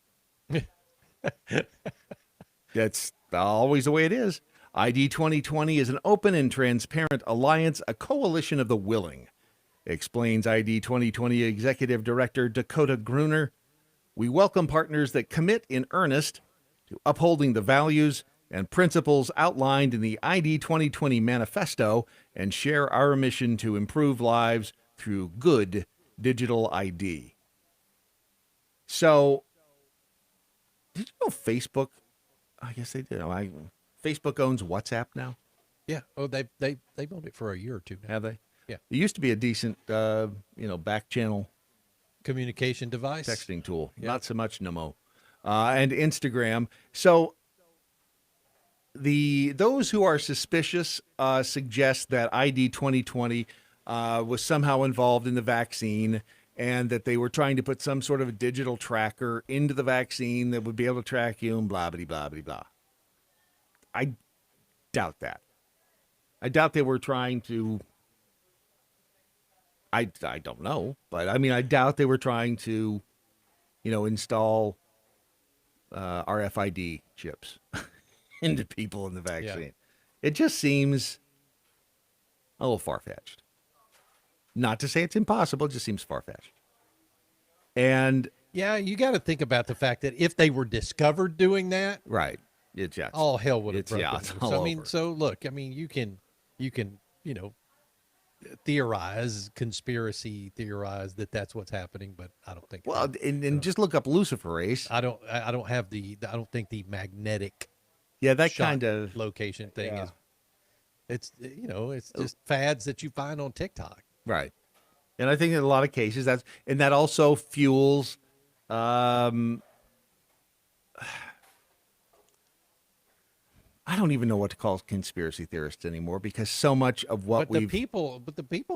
That's always the way it is. ID 2020 is an open and transparent alliance, a coalition of the willing, explains ID 2020 Executive Director Dakota Gruner. We welcome partners that commit in earnest to upholding the values and principles outlined in the ID 2020 manifesto and share our mission to improve lives through good digital ID. So, did you know Facebook? I guess they did. Facebook owns WhatsApp now. Yeah. Oh, they've owned it for a year or two now. Have they? Yeah. It used to be a decent, back channel communication device, texting tool. Yeah. Not so much no more. And Instagram. So those who are suspicious suggest that ID 2020 was somehow involved in the vaccine, and that they were trying to put some sort of a digital tracker into the vaccine that would be able to track you and blah, blah, blah, blah, blah. I doubt that. I doubt they were trying to, I don't know, but I doubt they were trying to, install RFID chips into people in the vaccine. Yeah. It just seems a little far-fetched. Not to say it's impossible, it just seems far-fetched. And yeah, you got to think about the fact that if they were discovered doing that, right, it's just all hell would have broken. Yeah, so look, you can conspiracy theorize that that's what's happening, but I don't think. Well, and just look up luciferase. I don't think the magnetic. Yeah, that kind of location thing is. It's just fads that you find on TikTok. Right. And I think in a lot of cases that also fuels I don't even know what to call conspiracy theorists anymore, because so much of what the people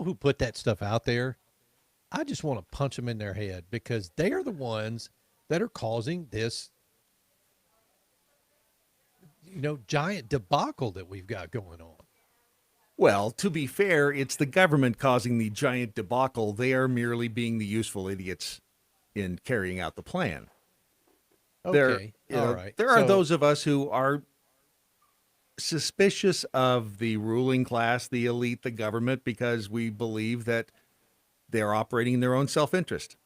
who put that stuff out there, I just want to punch them in their head, because they are the ones that are causing this giant debacle that we've got going on. Well, to be fair, it's the government causing the giant debacle. They are merely being the useful idiots in carrying out the plan. Okay, all right. There are those of us who are suspicious of the ruling class, the elite, the government, because we believe that they're operating in their own self-interest.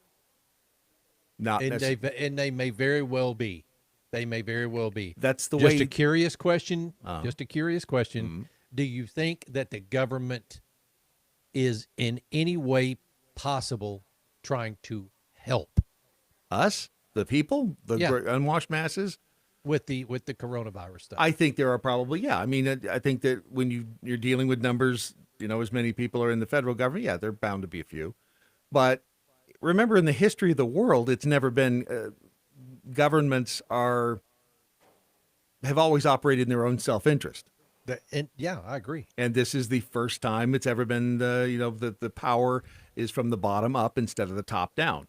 And they may very well be. They may very well be. That's the way. Just a curious question. Mm-hmm. Do you think that the government is in any way possible trying to help us, the people, the unwashed masses, with the coronavirus stuff? I think there are probably, I think that when you're dealing with numbers, as many people are in the federal government, there are bound to be a few. But remember, in the history of the world, it's never been governments have always operated in their own self-interest. Yeah, I agree. And this is the first time it's ever been, the power is from the bottom up instead of the top down.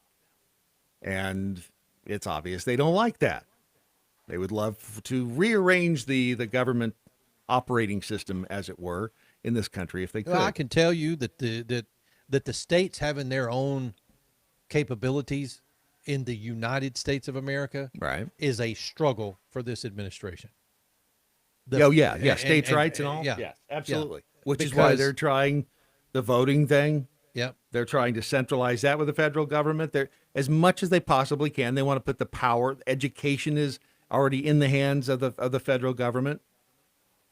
And it's obvious they don't like that. They would love to rearrange the government operating system, as it were, in this country if they could. Well, I can tell you that the states having their own capabilities in the United States of America is a struggle for this administration. States' rights and all. Yeah, yes, absolutely. Yeah. Which is why they're trying the voting thing. Yep. They're trying to centralize that with the federal government. They're, as much as they possibly can, they want to put the power. Education is already in the hands of the federal government.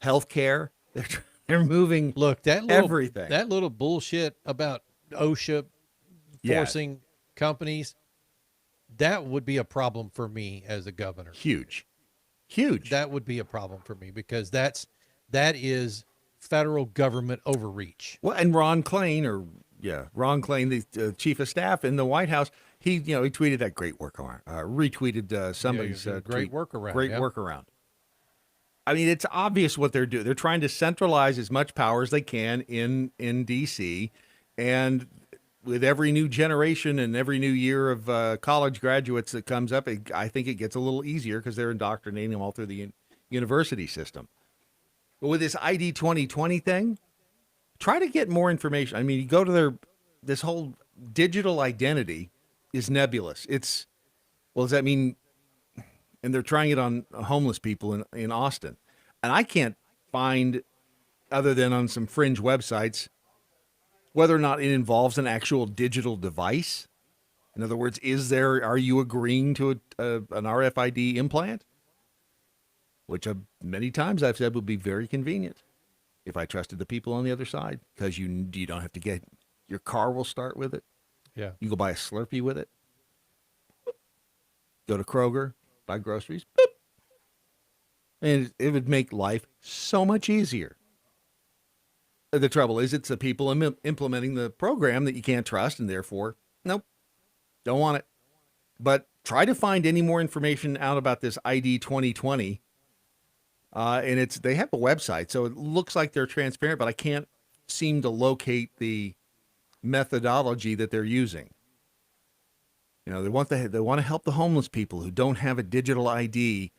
Healthcare, they're moving. Look, everything. That little bullshit about OSHA forcing companies, that would be a problem for me as a governor. Huge. That would be a problem for me because that is federal government overreach. Well, and Ron Klain, the chief of staff in the White House, he tweeted that great workaround, retweeted somebody's great tweet. workaround. Great workaround. I mean, it's obvious what they're doing. They're trying to centralize as much power as they can in D.C. And with every new generation and every new year of college graduates that comes up, I think it gets a little easier because they're indoctrinating them all through the university system. But with this ID 2020 thing, try to get more information. I mean, you go to this whole digital identity is nebulous. Does that mean? And they're trying it on homeless people in Austin. And I can't find, other than on some fringe websites, whether or not it involves an actual digital device. In other words, are you agreeing to an RFID implant? Which many times I've said would be very convenient if I trusted the people on the other side, because you don't have to your car will start with it. Yeah. You go buy a Slurpee with it. Go to Kroger, buy groceries. Boop. And it would make life so much easier. The trouble is, it's the people implementing the program that you can't trust, and therefore, nope, don't want it. But try to find any more information out about this ID 2020. And they have a website, so it looks like they're transparent, but I can't seem to locate the methodology that they're using. They want to help the homeless people who don't have a digital ID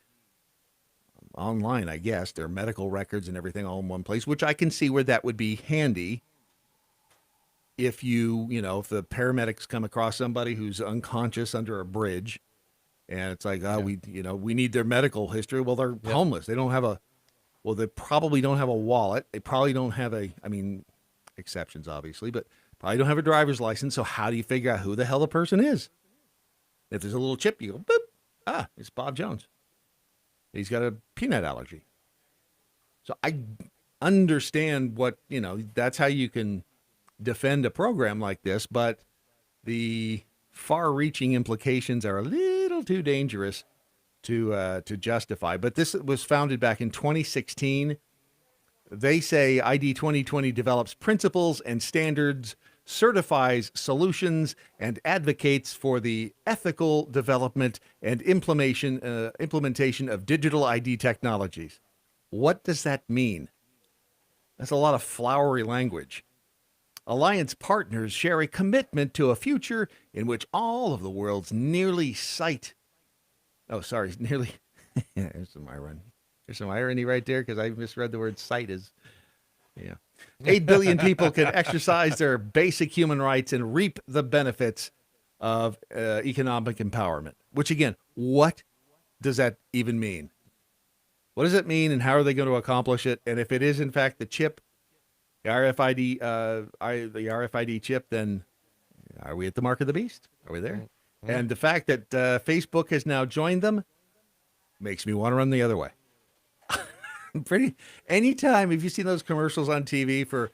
online, I guess, their medical records and everything all in one place, which I can see where that would be handy. If if the paramedics come across somebody who's unconscious under a bridge, and it's like, we need their medical history. Well, they're homeless. They don't have they probably don't have a wallet. They probably don't have exceptions obviously, but probably don't have a driver's license. So how do you figure out who the hell the person is? If there's a little chip, you go, boop, it's Bob Jones. He's got a peanut allergy. So I understand that's how you can defend a program like this, but the far-reaching implications are a little too dangerous to justify. But this was founded back in 2016. They say ID 2020 develops principles and standards, certifies solutions, and advocates for the ethical development and implementation of digital ID technologies. What does that mean? That's a lot of flowery language. Alliance partners share a commitment to a future in which all of the world's nearly. There's some irony. There's some irony right there because I misread the word sight as, 8 billion people can exercise their basic human rights and reap the benefits of economic empowerment. Which, again, what does that even mean? What does it mean, and how are they going to accomplish it? And if it is, in fact, the chip, the RFID chip, then are we at the mark of the beast? Are we there? Mm-hmm. And the fact that Facebook has now joined them makes me want to run the other way. Anytime, if you've seen those commercials on TV for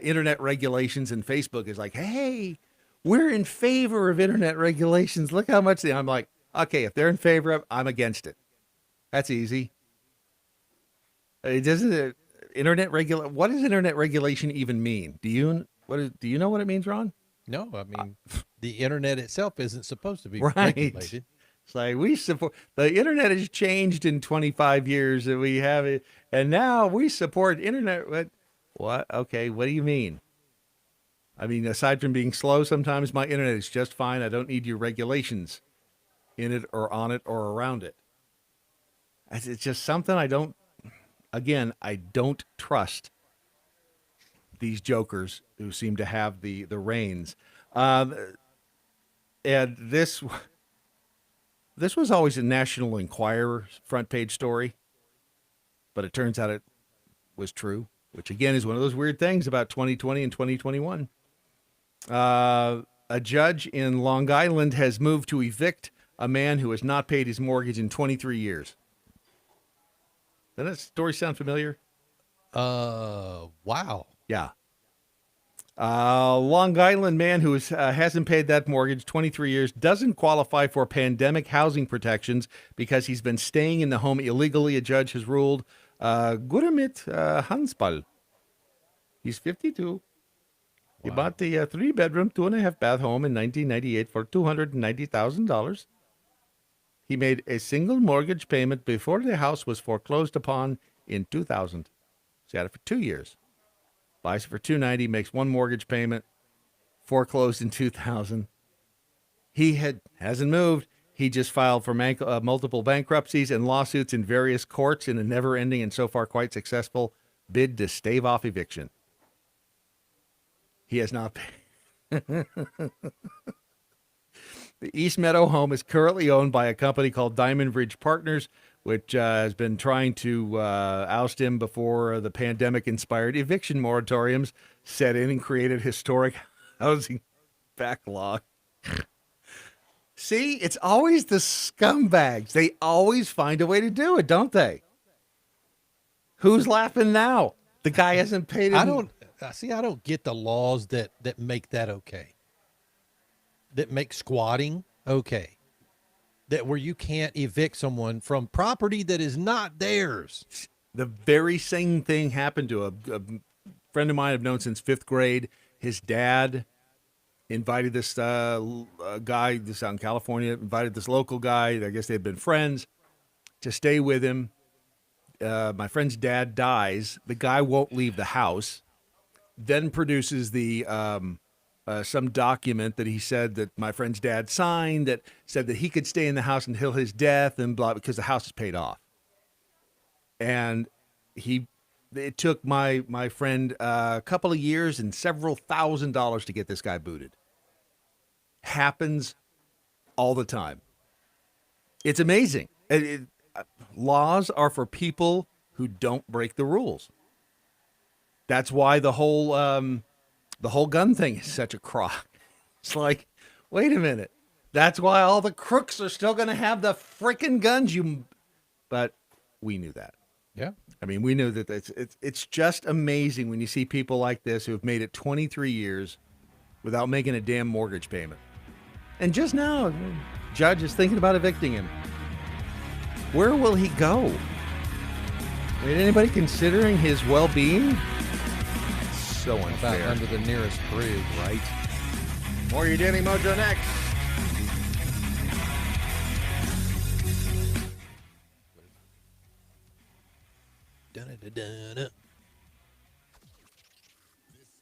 internet regulations, and Facebook is like, hey, we're in favor of internet regulations. Look how much I'm like, okay, if they're in favor of, I'm against it. That's easy. What does internet regulation even mean? Do you know what it means, Ron? No, I mean, the internet itself isn't supposed to be right. regulated. It's like we support the internet has changed in 25 years and we have it, and now we support internet. What? Okay, what do you mean? I mean, aside from being slow, sometimes my internet is just fine. I don't need your regulations in it or on it or around it. It's just something I don't. Again, I don't trust these jokers who seem to have the reins. And this was always a National Enquirer front page story, but it turns out it was true, which again is one of those weird things about 2020 and 2021. A judge in Long Island has moved to evict a man who has not paid his mortgage in 23 years. Doesn't that story sound familiar? Wow. Yeah. Long Island man who hasn't paid that mortgage 23 years doesn't qualify for pandemic housing protections because he's been staying in the home illegally. A judge has ruled. Gurumit Hanspal. He's 52. He bought the 3-bedroom, 2.5-bath home in 1998 for $290,000. He made a single mortgage payment before the house was foreclosed upon in 2000. He had it for 2 years. Buys it for $290, makes one mortgage payment, foreclosed in 2000. He hasn't moved. He just filed for multiple bankruptcies and lawsuits in various courts in a never-ending and so far quite successful bid to stave off eviction. He has not paid. The East Meadow home is currently owned by a company called Diamond Bridge Partners, which has been trying to oust him before the pandemic-inspired eviction moratoriums set in and created historic housing backlog. See, it's always the scumbags. They always find a way to do it, don't they? Who's laughing now? The guy hasn't paid him. I don't get the laws that make that okay. That make squatting okay. That where you can't evict someone from property that is not theirs. The very same thing happened to a friend of mine I've known since 5th grade. His dad invited this guy, this out in California, invited this local guy. I guess they had been friends to stay with him. My friend's dad dies. The guy won't leave the house. Then produces the some document that he said that my friend's dad signed that said that he could stay in the house until his death and blah, because the house is paid off. And it took my friend a couple of years and several $1,000s to get this guy booted. Happens all the time. It's amazing. Laws are for people who don't break the rules. That's why the whole gun thing is such a crock. It's like, wait a minute. That's why all the crooks are still going to have the freaking guns. But we knew that. Yeah. I mean, we knew that it's just amazing when you see people like this who have made it 23 years without making a damn mortgage payment. And just now, the judge is thinking about evicting him. Where will he go? I mean, anybody considering his well-being? So unfair. About under the nearest bridge. Right. More your Daily Mojo next. Dun-dun-dun-dun. This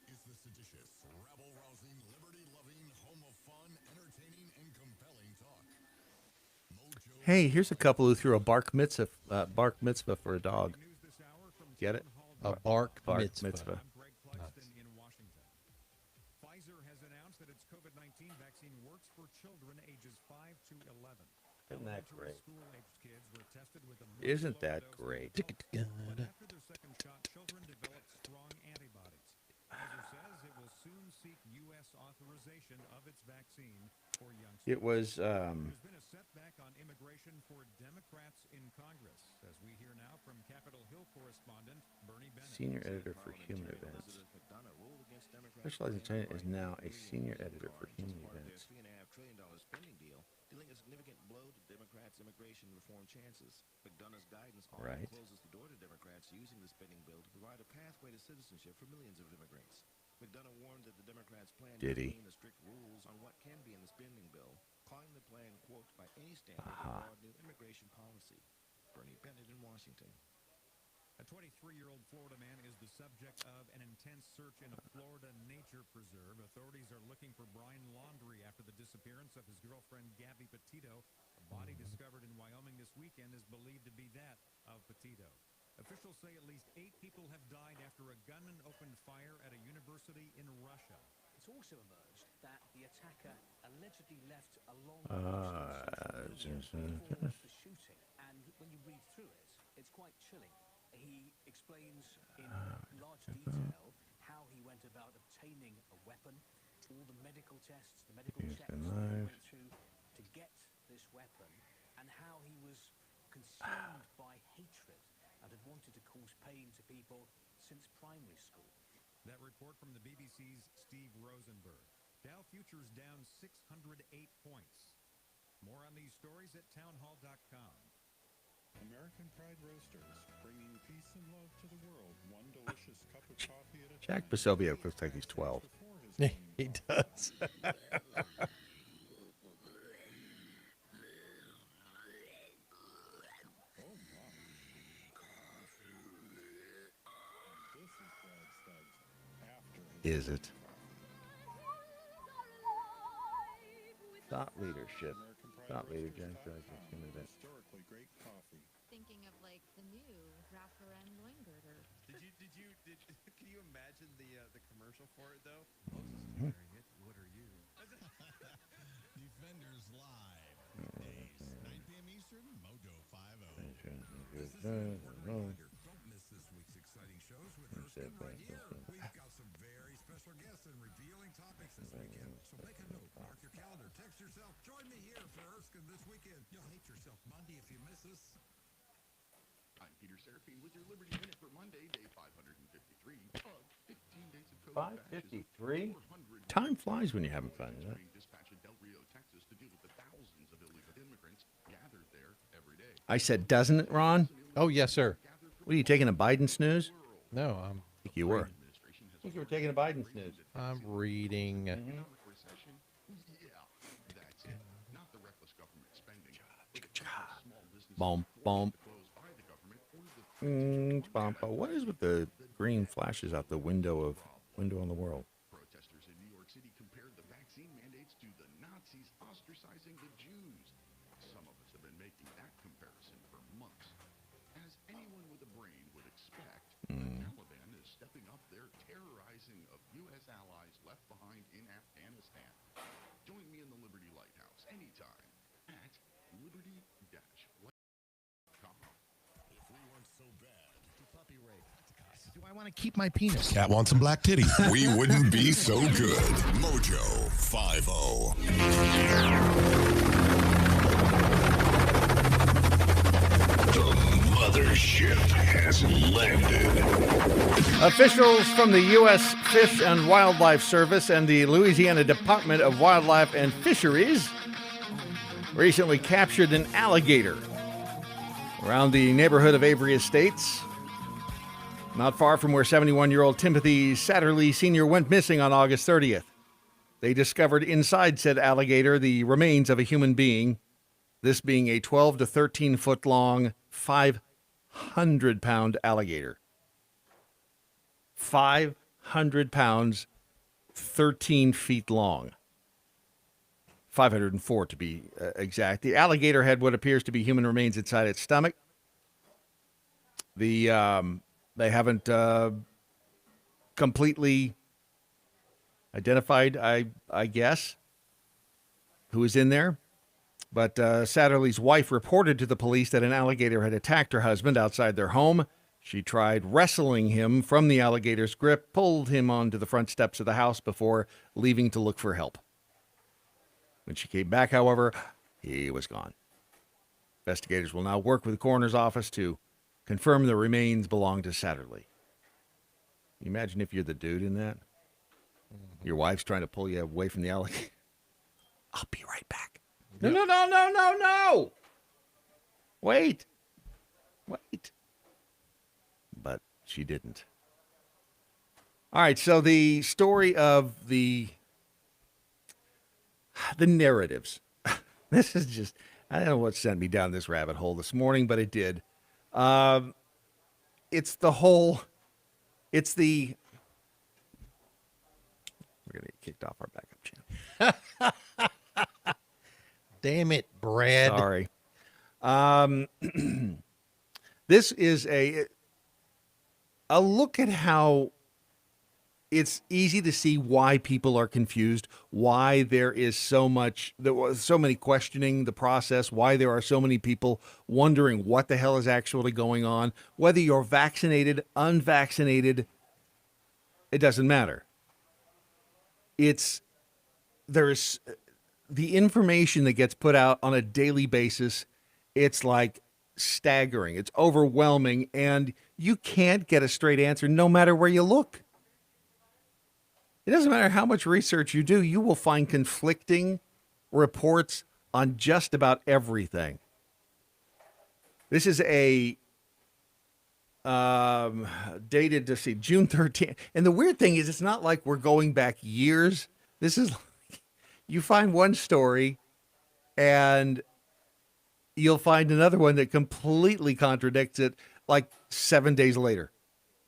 is the seditious, rabble-rousing, liberty-loving, home of fun, entertaining, and compelling talk. Mojo. Hey, here's a couple who threw a bark mitzvah for a dog. Get it? A bark mitzvah. In Washington. Pfizer has announced that its COVID-19 vaccine works for children ages 5 to 11. Isn't that great? School-aged kids were tested with a Isn't that great? but after their second shot, children developed strong antibodies. Pfizer says it will soon seek U.S. authorization of its vaccine for youngsters. It was There's been a setback on immigration for Democrats in Congress, as we hear now from Capitol Hill correspondent Bernie Bennett. senior editor for Human Events. Specialized in China is now a senior editor for Human Events. $3.5 trillion spending deal, dealing a significant blow to Democrats' immigration reform chances. McDonough's guidance already closes the door to Democrats using the spending bill to provide a pathway to citizenship for millions of immigrants. McDonough warned that the Democrats plan to maintain the strict rules on what can be in the spending bill, calling the plan, quote, by any standard, a broad new immigration policy. Bernie Bennett in Washington. A 23-year-old Florida man is the subject of an intense search in a Florida nature preserve. Authorities are looking for Brian Laundrie after the disappearance of his girlfriend, Gabby Petito. A body discovered in Wyoming this weekend is believed to be that of Petito. Officials say at least 8 people have died after a gunman opened fire at a university in Russia. It's also emerged that the attacker allegedly left a long before the shooting. And when you read through it, it's quite chilling. He explains in large detail how he went about obtaining a weapon, all the medical tests, the medical checks that he went through to get this weapon, and how he was consumed by hatred and had wanted to cause pain to people since primary school. That report from the BBC's Steve Rosenberg. Dow futures down 608 points. More on these stories at townhall.com. American Pride Roasters, bringing peace and love to the world, one delicious cup of coffee at a Jack Posobiec looks like he's 12. He does. Is it? Thought leadership. Thought leader, Jack. Historically great coffee. Thinking of like the new wrapper and loin girder. Can you imagine the commercial for it though? What are you? Defenders Live. Weekdays, 9 p.m. Eastern, Mojo 50. This is the reminder. Don't miss this week's exciting shows with Erskine right here. We've got some very special guests and revealing topics this weekend. So make a note, mark your calendar, text yourself. Join me here for Erskine this weekend. You'll hate yourself Monday if you miss us. I'm Peter Seraphine with your Liberty Minute for Monday, day 553 of 15 days of COVID. 553? Time flies when you're having fun, isn't it? Dispatch at Del Rio, Texas to deal with the thousands of illegal immigrants gathered there every day. I said, doesn't it, Ron? Oh, yes, sir. What are you taking a Biden snooze? No, I think you were. I think you were taking a Biden snooze. I'm reading. Yeah, that's it. Not the reckless government spending. Bomb, bomb. What is with the green flashes out the window on the world? Protesters in New York City compared the vaccine mandates to the Nazis ostracizing the Jews. Some of us have been making that comparison for months. As anyone with a brain would expect, the Taliban is stepping up their terrorizing of U.S. allies left behind in Afghanistan. Join me in the Liberty Lighthouse anytime at liberty-lighthouse.com. If we weren't so bad, puppy rape. Do I want to keep my penis? Cat wants some black titty. We wouldn't be so good. Mojo 50. The mothership has landed. Officials from the U.S. Fish and Wildlife Service and the Louisiana Department of Wildlife and Fisheries recently captured an alligator around the neighborhood of Avery Estates, not far from where 71-year-old Timothy Satterley Sr. went missing on August 30th. They discovered inside said alligator the remains of a human being, this being a 12 to 13-foot long, 500-pound alligator. 500 pounds, 13 feet long. 504 to be exact. The alligator had what appears to be human remains inside its stomach. They haven't completely identified, I guess, who is in there. But Satterley's wife reported to the police that an alligator had attacked her husband outside their home. She tried wrestling him from the alligator's grip, pulled him onto the front steps of the house before leaving to look for help. When she came back, however, he was gone. Investigators will now work with the coroner's office to confirm the remains belong to Satterley. Can you imagine if you're the dude in that? Your wife's trying to pull you away from the alligator. I'll be right back. No. Wait. But she didn't. All right, so the story of the narratives This is just, I don't know what sent me down this rabbit hole this morning, but it did. It's the whole, it's the, we're going to get kicked off our backup channel. Damn it, Brad. Sorry. This is a look at how it's easy to see why people are confused, why there is so many questioning the process, why there are so many people wondering what the hell is actually going on, whether you're vaccinated, unvaccinated, it doesn't matter. There's the information that gets put out on a daily basis. It's like staggering. It's overwhelming, and you can't get a straight answer no matter where you look. It doesn't matter how much research you do, you will find conflicting reports on just about everything. This is a dated to see June 13th. And the weird thing is, it's not like we're going back years. This is like, you find one story and you'll find another one that completely contradicts it like 7 days later,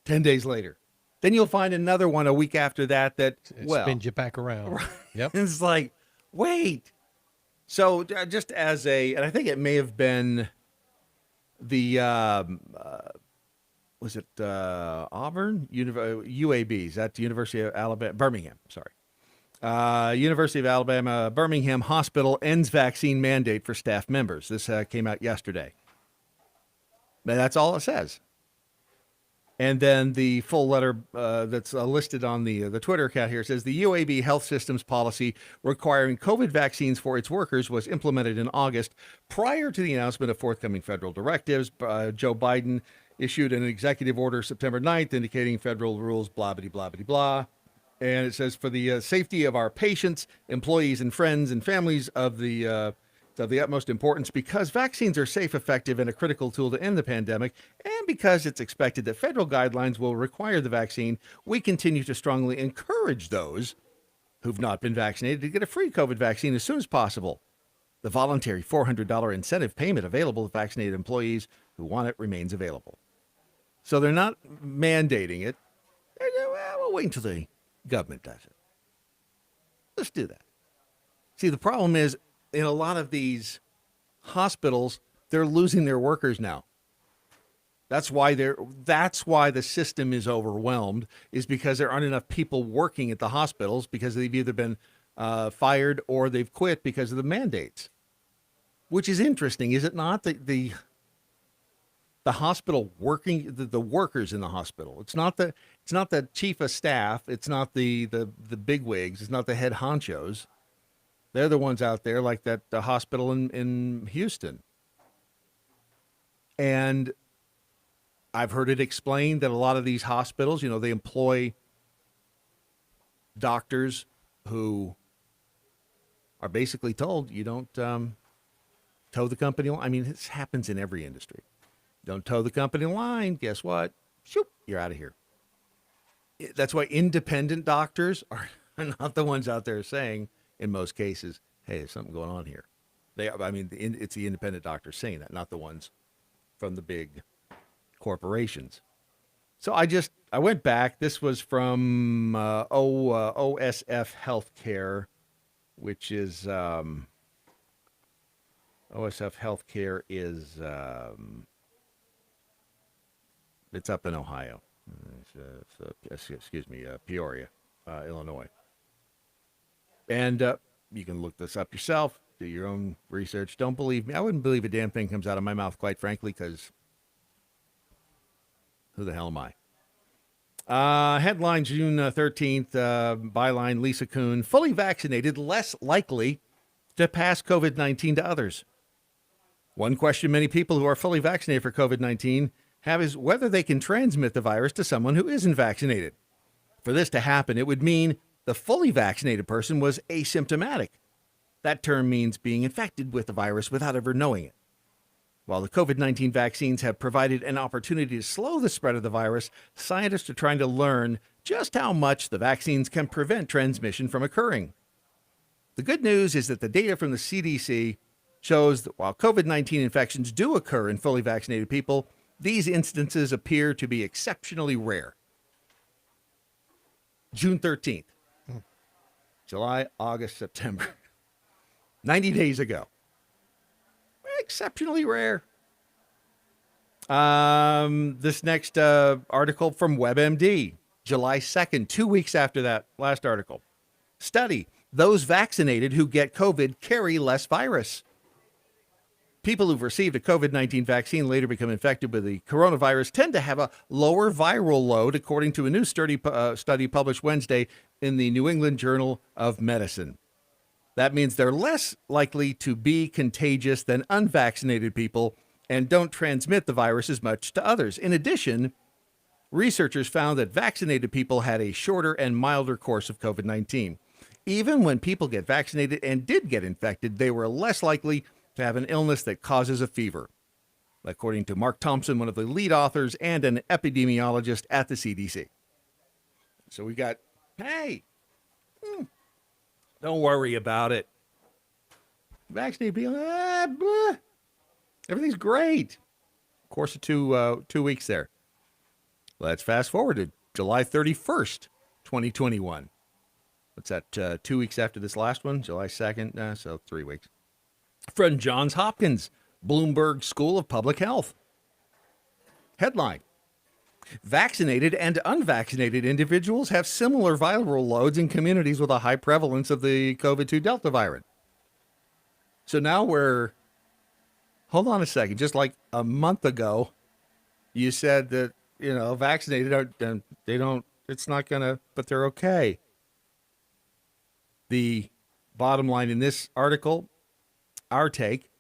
10 days later. Then you'll find another one a week after that spins you back around. Right. Yep. It's like, wait. So just as and I think it may have been the, was it Auburn? UABs at the University of Alabama, Birmingham, sorry. University of Alabama, Birmingham Hospital ends vaccine mandate for staff members. This came out yesterday. But that's all it says. And then the full letter that's listed on the Twitter account here says the UAB Health Systems policy requiring COVID vaccines for its workers was implemented in August prior to the announcement of forthcoming federal directives. Joe Biden issued an executive order September 9th indicating federal rules, blah, blah, blah, blah, blah. And it says for the safety of our patients, employees, and friends and families of the utmost importance because vaccines are safe, effective, and a critical tool to end the pandemic, and because it's expected that federal guidelines will require the vaccine, we continue to strongly encourage those who've not been vaccinated to get a free COVID vaccine as soon as possible. The voluntary $400 incentive payment available to vaccinated employees who want it remains available. So they're not mandating it. We'll wait until the government does it. Let's do that. See, the problem is, in a lot of these hospitals, they're losing their workers now. That's why the system is overwhelmed, is because there aren't enough people working at the hospitals because they've either been fired or they've quit because of the mandates. Which is interesting, is it not? The hospital working, the workers in the hospital. It's not the chief of staff. It's not the bigwigs. It's not the head honchos. They're the ones out there, like that hospital in Houston. And I've heard it explained that a lot of these hospitals, they employ doctors who are basically told you don't toe the company line. I mean, this happens in every industry. Don't toe the company line. Guess what? Shoop, you're out of here. That's why independent doctors are not the ones out there saying, in most cases, hey, there's something going on here. It's the independent doctors saying that, not the ones from the big corporations. So I went back. This was from OSF Healthcare, which is OSF Healthcare is it's up in Ohio. Peoria, Illinois. And you can look this up yourself, do your own research. Don't believe me. I wouldn't believe a damn thing comes out of my mouth, quite frankly, because who the hell am I? Headline June 13th, byline Lisa Kuhn, fully vaccinated, less likely to pass COVID-19 to others. One question many people who are fully vaccinated for COVID-19 have is whether they can transmit the virus to someone who isn't vaccinated. For this to happen, it would mean the fully vaccinated person was asymptomatic. That term means being infected with the virus without ever knowing it. While the COVID-19 vaccines have provided an opportunity to slow the spread of the virus, scientists are trying to learn just how much the vaccines can prevent transmission from occurring. The good news is that the data from the CDC shows that while COVID-19 infections do occur in fully vaccinated people, these instances appear to be exceptionally rare. June 13th. July, August, September. 90 days ago. Exceptionally rare. This next article from WebMD, July 2nd, 2 weeks after that last article. Study, those vaccinated who get COVID carry less virus. People who've received a COVID-19 vaccine later become infected with the coronavirus tend to have a lower viral load, according to a new study published Wednesday in the New England Journal of Medicine. That means they're less likely to be contagious than unvaccinated people and don't transmit the virus as much to others. In addition, researchers found that vaccinated people had a shorter and milder course of COVID-19. Even when people get vaccinated and did get infected, they were less likely to have an illness that causes a fever, according to Mark Thompson, one of the lead authors and an epidemiologist at the CDC. So we got, hey, don't worry about it. Vaccinated people, everything's great. Of course, of 2 weeks there. Let's fast forward to July 31st, 2021. What's that, 2 weeks after this last one? July 2nd, so 3 weeks. From Johns Hopkins, Bloomberg School of Public Health. Headline, vaccinated and unvaccinated individuals have similar viral loads in communities with a high prevalence of the COVID-2 Delta variant. So now hold on a second, just like a month ago, you said that, vaccinated, it's not going to, but they're okay. The bottom line in this article, our take,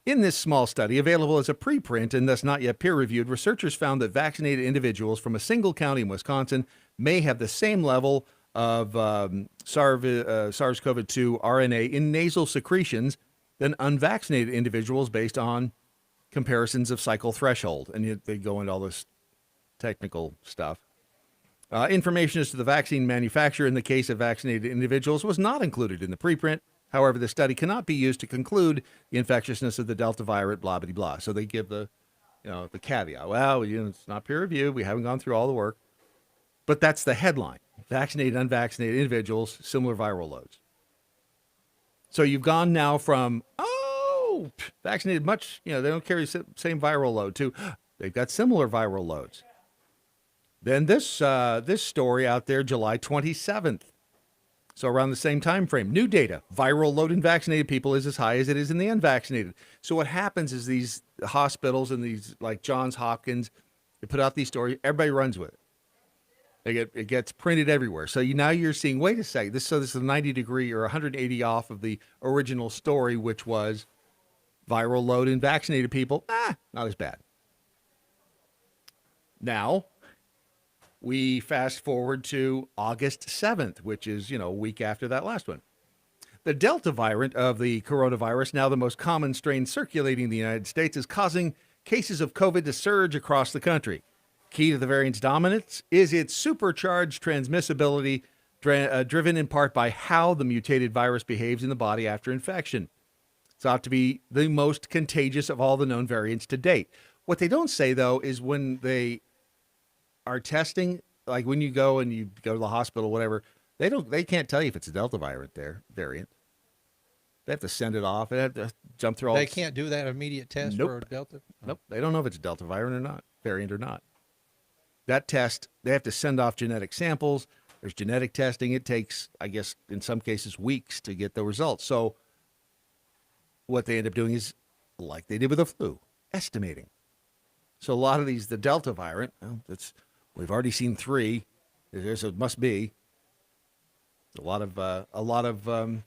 in this small study, available as a preprint and thus not yet peer-reviewed, researchers found that vaccinated individuals from a single county in Wisconsin may have the same level of SARS-CoV-2 RNA in nasal secretions than unvaccinated individuals based on comparisons of cycle threshold. And they go into all this technical stuff. Information as to the vaccine manufacturer in the case of vaccinated individuals was not included in the preprint. However, the study cannot be used to conclude the infectiousness of the Delta variant, blah, blah, blah. So they give the caveat. Well, it's not peer reviewed. We haven't gone through all the work. But that's the headline. Vaccinated, unvaccinated individuals, similar viral loads. So you've gone now from, vaccinated much, they don't carry the same viral load to, they've got similar viral loads. Then this story out there, July 27th. So around the same time frame, new data, viral load in vaccinated people is as high as it is in the unvaccinated. So what happens is these hospitals and these like Johns Hopkins, they put out these stories, everybody runs with it. It gets printed everywhere. So now you're seeing, wait a second, this is a 90 degree or 180 off of the original story, which was viral load in vaccinated people, not as bad. Now, we fast forward to August 7th, which is, a week after that last one. The Delta variant of the coronavirus, now the most common strain circulating in the United States, is causing cases of COVID to surge across the country. Key to the variant's dominance is its supercharged transmissibility, driven in part by how the mutated virus behaves in the body after infection. It's thought to be the most contagious of all the known variants to date. What they don't say, though, is when they are testing, like when you go to the hospital, whatever, they can't tell you if it's a Delta variant. They have to send it off. They have to jump through all. They can't do that immediate test for Delta? Nope. They don't know if it's a Delta variant or not. That test, they have to send off genetic samples. There's genetic testing. It takes, I guess, in some cases, weeks to get the results. So what they end up doing is, like they did with the flu, estimating. So a lot of the Delta variant, we've already seen 3. So it must be a lot of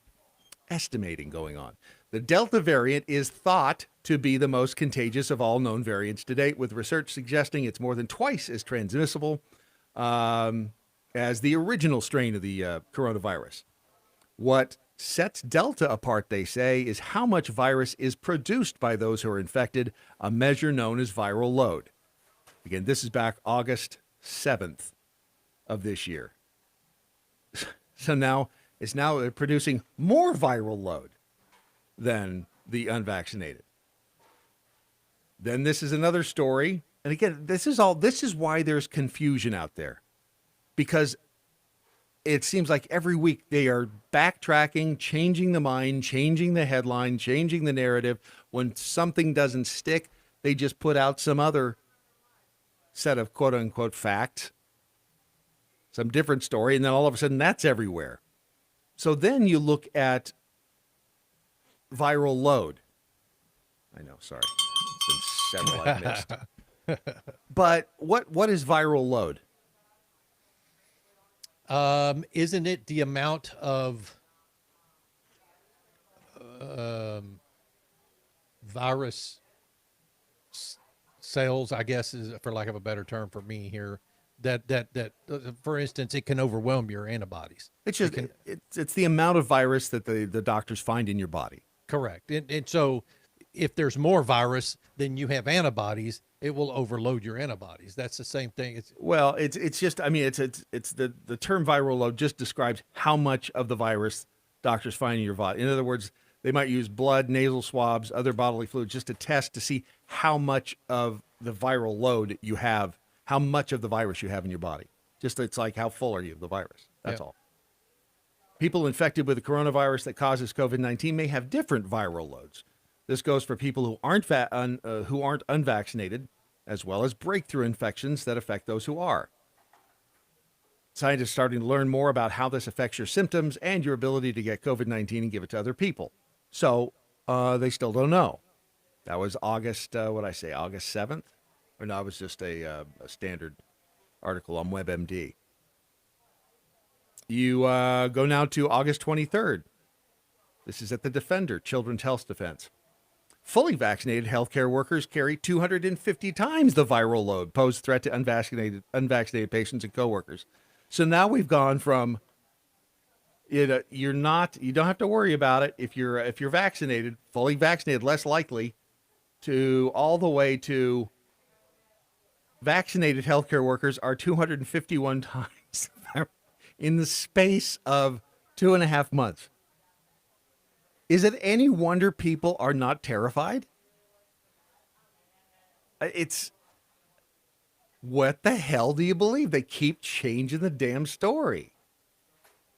estimating going on. The Delta variant is thought to be the most contagious of all known variants to date, with research suggesting it's more than twice as transmissible as the original strain of the coronavirus. What sets Delta apart, they say, is how much virus is produced by those who are infected, a measure known as viral load. Again, this is back August 7th of this year. So now it's producing more viral load than the unvaccinated. Then this is another story. And again, this is why there's confusion out there. Because it seems like every week they are backtracking, changing the mind, changing the headline, changing the narrative. When something doesn't stick, they just put out some other set of quote unquote facts, some different story, and then all of a sudden that's everywhere. So then you look at viral load. I know, sorry. It's been several I've missed. But what is viral load? Isn't it the amount of virus cells, I guess, is for lack of a better term for me here, that for instance, it can overwhelm your antibodies. It's just it's the amount of virus that the doctors find in your body. Correct. And so if there's more virus than you have antibodies, it will overload your antibodies. That's the same thing. It's just, I mean, it's the term viral load just describes how much of the virus doctors find in your body. In other words, they might use blood, nasal swabs, other bodily fluids just to test to see how much of the viral load you have, how much of the virus you have in your body. Just it's like how full are you of the virus? That's all. People infected with the coronavirus that causes COVID-19 may have different viral loads. This goes for people who aren't unvaccinated, as well as breakthrough infections that affect those who are. Scientists are starting to learn more about how this affects your symptoms and your ability to get COVID-19 and give it to other people. So they still don't know. That was August 7th? Or no, it was just a standard article on WebMD. You go now to August 23rd. This is at the Defender, Children's Health Defense. Fully vaccinated healthcare workers carry 250 times the viral load, pose threat to unvaccinated patients and coworkers. So now we've gone from you don't have to worry about it if you're vaccinated, fully vaccinated, less likely, to all the way to vaccinated healthcare workers are 251 times in the space of 2.5 months. Is it any wonder people are not terrified? It's what the hell do you believe? They keep changing the damn story.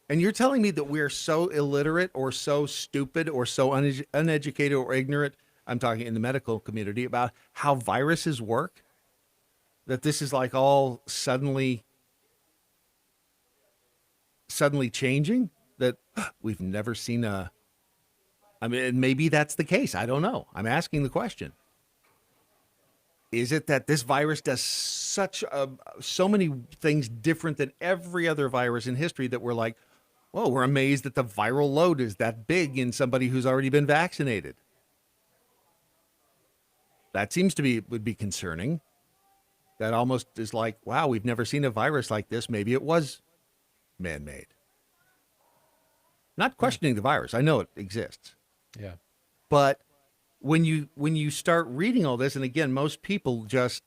And you're telling me that we're so illiterate or so stupid or so uneducated or ignorant, I'm talking in the medical community, about how viruses work, that this is like all suddenly changing, that we've never seen I mean, maybe that's the case. I don't know. I'm asking the question. Is it that this virus does so many things different than every other virus in history that we're like, whoa, we're amazed that the viral load is that big in somebody who's already been vaccinated? That would be concerning. That almost is like, wow, we've never seen a virus like this. Maybe it was man-made. Not questioning the virus. I know it exists. Yeah. But when you start reading all this, and again, most people just,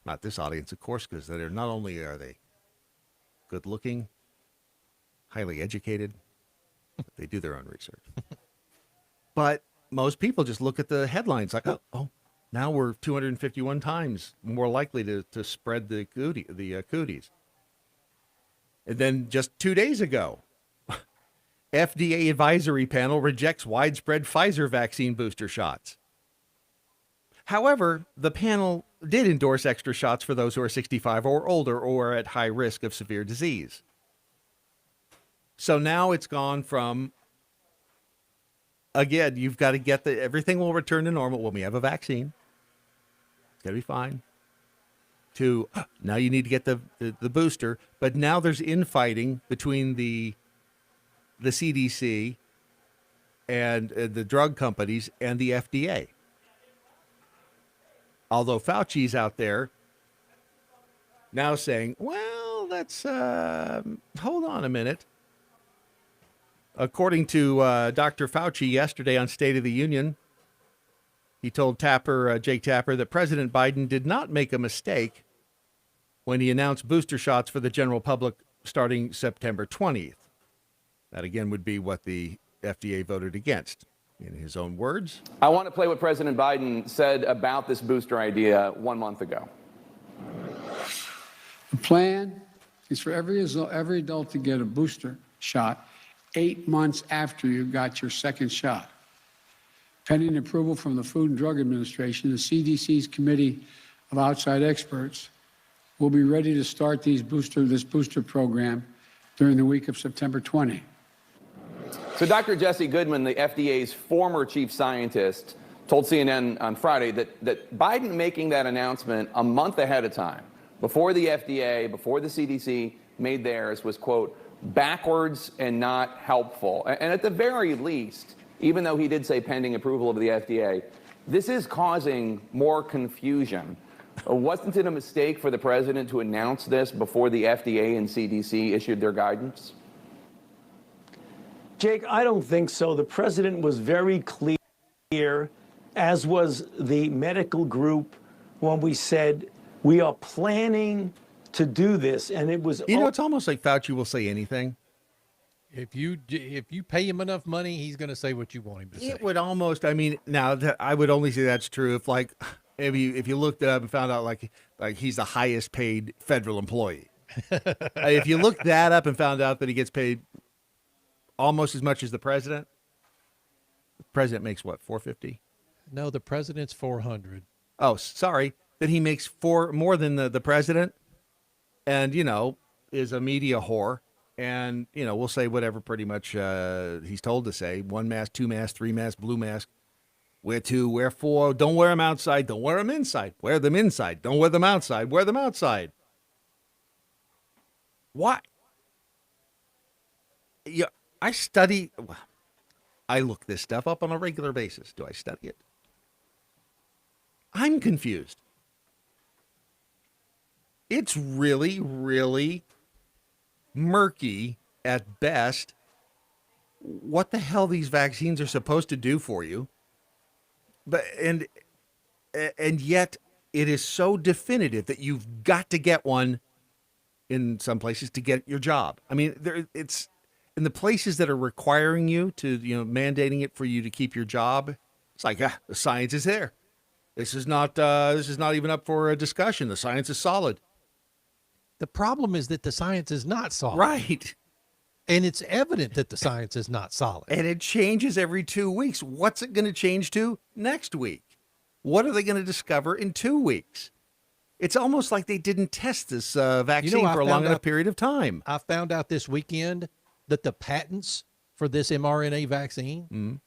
not this audience, of course, because they're not only are they good looking, highly educated, but they do their own research. But most people just look at the headlines like, oh, now we're 251 times more likely to spread the cooties. And then just 2 days ago, FDA advisory panel rejects widespread Pfizer vaccine booster shots. However, the panel did endorse extra shots for those who are 65 or older or at high risk of severe disease. So now it's gone from, again, you've got to get everything will return to normal when we have a vaccine. It's going to be fine. To now you need to get the booster, but now there's infighting between the CDC and the drug companies and the FDA. Although Fauci's out there now saying, well, let's hold on a minute. According to Dr. Fauci yesterday on State of the Union, he told Jake Tapper, that President Biden did not make a mistake when he announced booster shots for the general public starting September 20th. That, again, would be what the FDA voted against. In his own words, I want to play what President Biden said about this booster idea 1 month ago. The plan is for every adult to get a booster shot 8 months after you got your second shot. Pending approval from the Food and Drug Administration, the CDC's Committee of Outside Experts will be ready to start this booster program during the week of September 20. So Dr. Jesse Goodman, the FDA's former chief scientist, told CNN on Friday that Biden making that announcement a month ahead of time, before the FDA, before the CDC made theirs, was, quote, backwards and not helpful. And at the very least, even though he did say pending approval of the FDA, this is causing more confusion. Wasn't it a mistake for the president to announce this before the FDA and CDC issued their guidance? Jake, I don't think so. The president was very clear, as was the medical group, when we said we are planning to do this. And it was, it's almost like Fauci will say anything. If you pay him enough money, he's going to say what you want him to say. It would almost, I would only say that's true if you looked it up and found out like he's the highest paid federal employee. If you looked that up and found out that he gets paid almost as much as the president makes what, $450? No, the president's $400. Oh, sorry. That he makes more than the president, and is a media whore, and we'll say whatever pretty much he's told to say. 1 mask, 2 masks, 3 masks, blue mask. Wear 2, wear 4. Don't wear them outside. Don't wear them inside. Wear them inside. Don't wear them outside. Wear them outside. Why? Yeah, I look this stuff up on a regular basis. Do I study it? I'm confused. It's really, really murky at best what the hell these vaccines are supposed to do for you. But and yet it is so definitive that you've got to get one in some places to get your job. I mean, it's in the places that are requiring you to, mandating it for you to keep your job. It's like, the science is there. This is not even up for a discussion. The science is solid. The problem is that the science is not solid. Right. And it's evident that the science is not solid. And it changes every 2 weeks. What's it going to change to next week? What are they going to discover in 2 weeks? It's almost like they didn't test this vaccine for a long enough period of time. I found out this weekend that the patents for this mRNA vaccine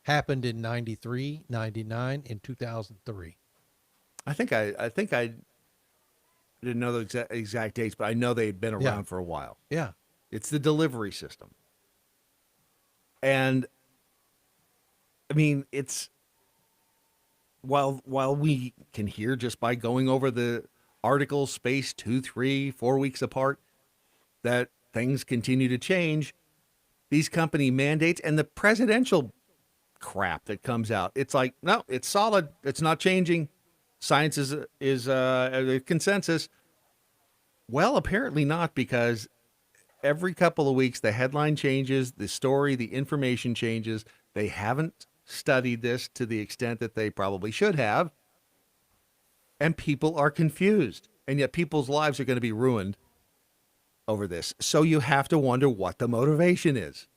happened in 93, 99, and 2003. I think I didn't know the exact dates, but I know they had been around for a while. Yeah. It's the delivery system. And I mean, it's while we can hear just by going over the articles spaced 2, 3, 4 weeks apart that things continue to change, these company mandates and the presidential crap that comes out, it's like, no, it's solid. It's not changing. Science is a consensus. Well, apparently not, because every couple of weeks the headline changes, the story, the information changes. They haven't studied this to the extent that they probably should have, and people are confused, and yet people's lives are going to be ruined over this. So you have to wonder what the motivation is.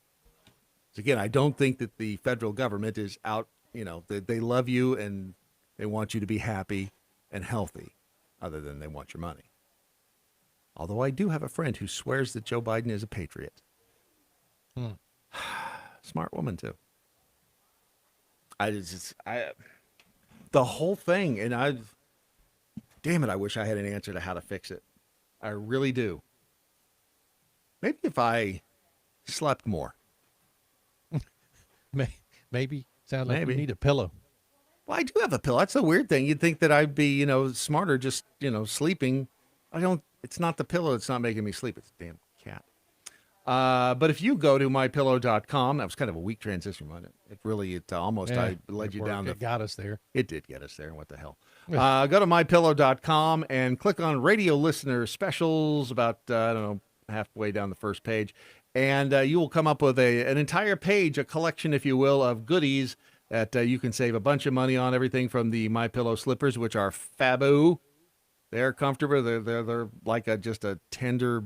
Again, I don't think that the federal government is out, they love you and they want you to be happy and healthy, other than they want your money. Although I do have a friend who swears that Joe Biden is a patriot. Smart woman, too. The whole thing, and damn it, I wish I had an answer to how to fix it. I really do. Maybe if I slept more. Maybe. Sound like you need a pillow. Well, I do have a pillow. That's the weird thing. You'd think that I'd be, smarter just, sleeping. It's not the pillow that's not making me sleep. It's the damn cat. But if you go to mypillow.com, that was kind of a weak transition, wasn't it? I led you down. It got us there. It did get us there. What the hell? Go to mypillow.com and click on radio listener specials about, halfway down the first page. And you will come up with an entire page, a collection, if you will, of goodies that you can save a bunch of money on. Everything from the MyPillow slippers, which are faboo. They're comfortable. They're like just a tender.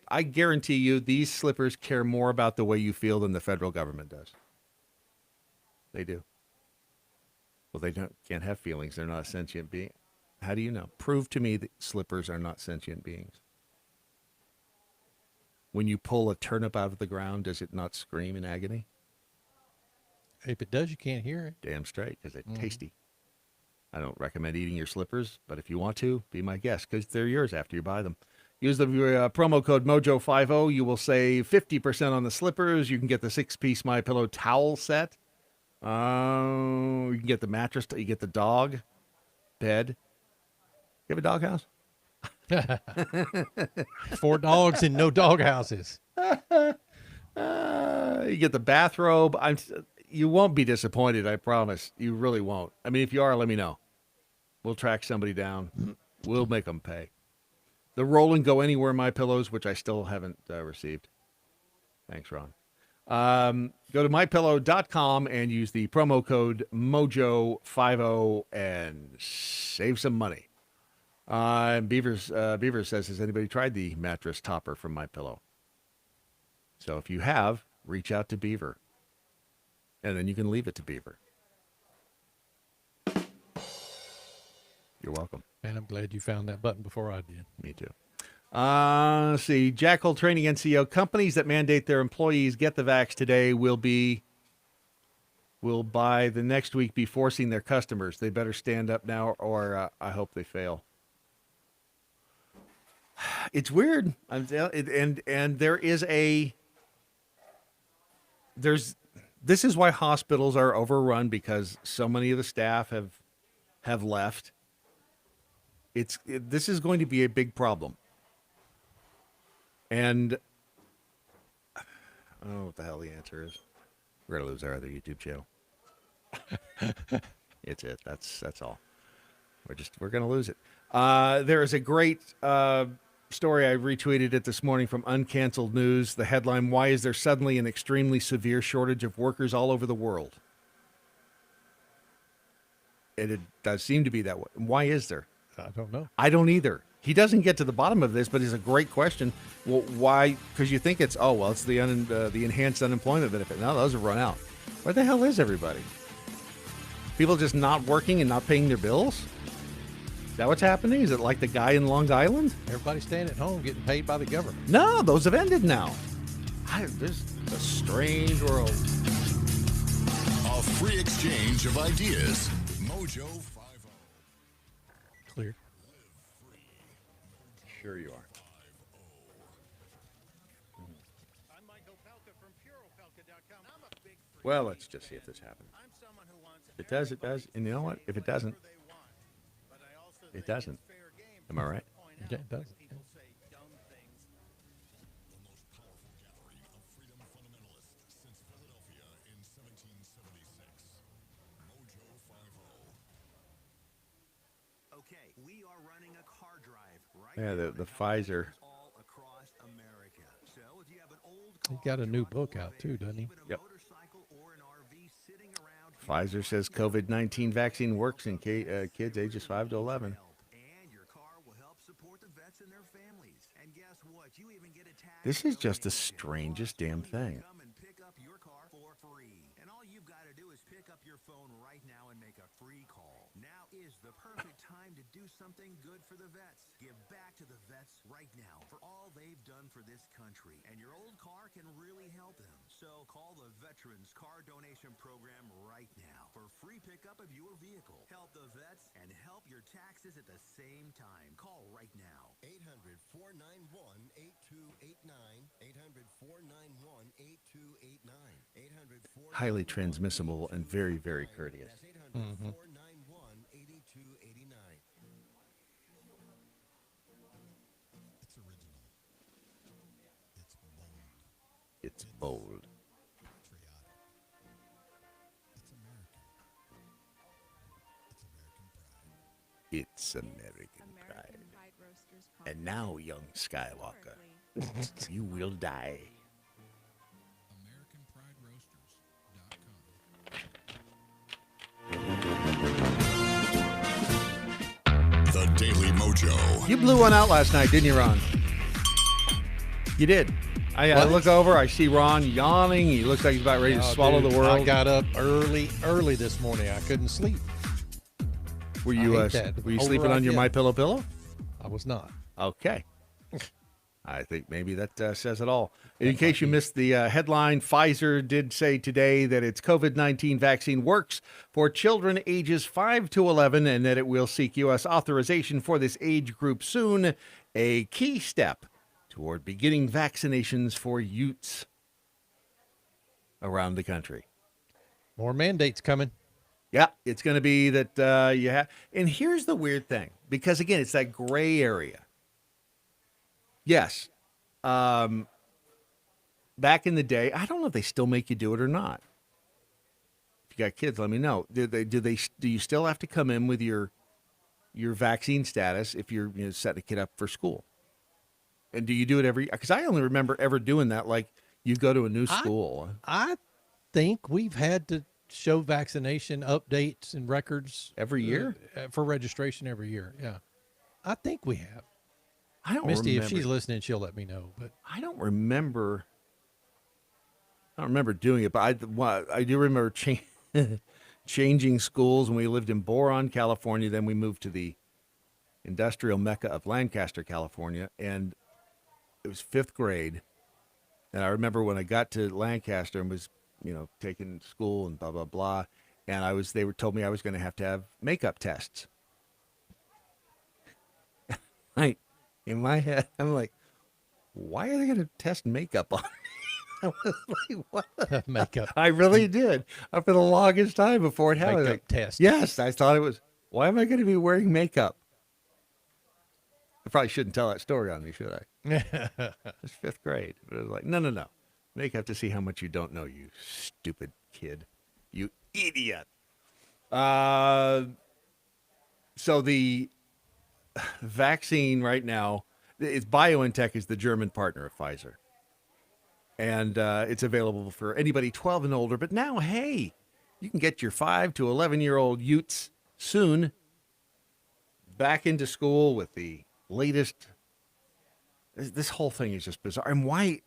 I guarantee you, these slippers care more about the way you feel than the federal government does. They do. Well, they can't have feelings. They're not a sentient being. How do you know? Prove to me that slippers are not sentient beings. When you pull a turnip out of the ground, does it not scream in agony? If it does, you can't hear it. Damn straight, because they're tasty. I don't recommend eating your slippers, but if you want to, be my guest, because they're yours after you buy them. Use the promo code Mojo50. You will save 50% on the slippers. You can get the 6-piece MyPillow towel set. You can get the mattress. You get the dog bed. You have a doghouse? 4 dogs and no dog houses. You get the bathrobe. You won't be disappointed, I promise. You really won't. I mean, if you are, let me know. We'll track somebody down. We'll make them pay. The Roll and Go Anywhere MyPillows, which I still haven't received. Thanks, Ron. Go to MyPillow.com and use the promo code Mojo50 and save some money. Beaver says, has anybody tried the mattress topper from MyPillow? So if you have, reach out to Beaver. And then you can leave it to Beaver. You're welcome. And I'm glad you found that button before I did. Me too. Let's see. Jackal Training NCO. Companies that mandate their employees get the vax today will by the next week be forcing their customers. They better stand up now or I hope they fail. It's weird. And this is why hospitals are overrun, because so many of the staff have left. This is going to be a big problem. And I don't know what the hell the answer is. We're going to lose our other YouTube channel. It's it. That's all. We're going to lose it. There is a great story. I retweeted it this morning from Uncanceled News. The headline, why is there suddenly an extremely severe shortage of workers all over the world? And it does seem to be that way. Why is there? I don't know. I don't either. He doesn't get to the bottom of this, but it's a great question. Well, why? Because you think it's the enhanced unemployment benefit. No, those have run out. Where the hell is everybody? People just not working and not paying their bills? Is that what's happening? Is it like the guy in Long Island? Everybody's staying at home getting paid by the government. No, those have ended now. This is a strange world. A free exchange of ideas. Mojo 50. Clear. Sure you are. Well, let's just see if this happens. If it does, it does. And you know what? If it doesn't, it doesn't. Am I right? Yeah, it does. Okay, we are running a car drive right Yeah, the Pfizer. all across America. So if you have an old He got a new book out too, doesn't he? Yep. Pfizer says COVID-19 vaccine works in kids ages 5 to 11. This is just the strangest damn thing. And all you've got to do is pick up your phone right now and make a free call. Now is the perfect time to do something good for the vets. Give back to the vets right now for all they've done for this country. And your old car can really help them. So call the Veterans Car Donation Program right now for free pickup of your vehicle. Help the vets and help your taxes at the same time. Call right now. 800-491-8289. 800-491-8289. 800-491-8289. Highly transmissible and very, very courteous. Mm-hmm. It's original. It's bold. It's bold. Patriotic. It's American. It's American pride. It's American pride. And now, young Skywalker, You will die. The Daily Mojo. You blew one out last night, didn't you, Ron? You did. I look over, I see Ron yawning. He looks like he's about ready to swallow the world. I got up early this morning. I couldn't sleep. Were you sleeping on your MyPillow pillow? I was not. Okay. I think maybe that says it all. In case you missed the headline, Pfizer did say today that its COVID-19 vaccine works for children ages 5 to 11 and that it will seek U.S. authorization for this age group soon, a key step toward beginning vaccinations for youths around the country. More mandates coming. Yeah, it's going to be that you have. And here's the weird thing, because, again, it's that gray area. Yes. Back in the day, I don't know if they still make you do it or not. If you got kids, let me know. Do you still have to come in with your vaccine status if you're setting a kid up for school? And do you do it every? Because I only remember ever doing that. Like you go to a new school. I think we've had to show vaccination updates and records every year for registration every year. Yeah, I think we have. I don't Misty, remember. if she's listening, she'll let me know. But I don't remember doing it, but I do remember changing schools when we lived in Boron, California. Then we moved to the industrial mecca of Lancaster, California, and it was 5th grade. And I remember when I got to Lancaster and was, taking school and blah, blah, blah. And they told me I was going to have makeup tests. In my head, I'm like, why are they going to test makeup on me? I was like, what? Makeup. I really did. For the longest time before it happened. Makeup test. Yes, I thought it was, why am I going to be wearing makeup? I probably shouldn't tell that story on me, should I? It's 5th grade. But it was like, no. Makeup to see how much you don't know, you stupid kid. You idiot. So the vaccine right now, it's BioNTech is the German partner of Pfizer. And it's available for anybody 12 and older. But now, hey, you can get your 5 to 11-year-old youths soon back into school with the latest. This whole thing is just bizarre. And why?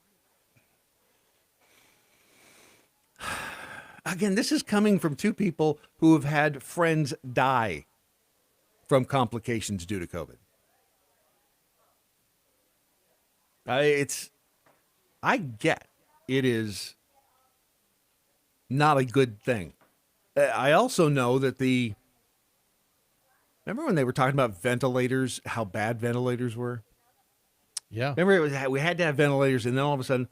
Again, this is coming from two people who have had friends die from complications due to COVID. I get it is not a good thing. I also know that remember when they were talking about ventilators, how bad ventilators were? Yeah. Remember we had to have ventilators, and then all of a sudden,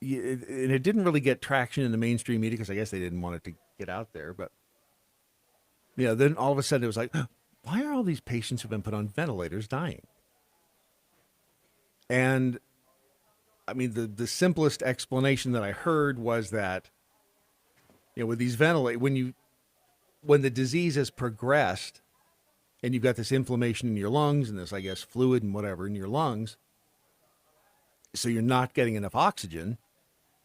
and it didn't really get traction in the mainstream media because I guess they didn't want it to get out there. But then all of a sudden it was like, why are all these patients who've been put on ventilators dying? And I mean, the simplest explanation that I heard was that, with these ventilators, when the disease has progressed and you've got this inflammation in your lungs and this, I guess, fluid and whatever in your lungs, so you're not getting enough oxygen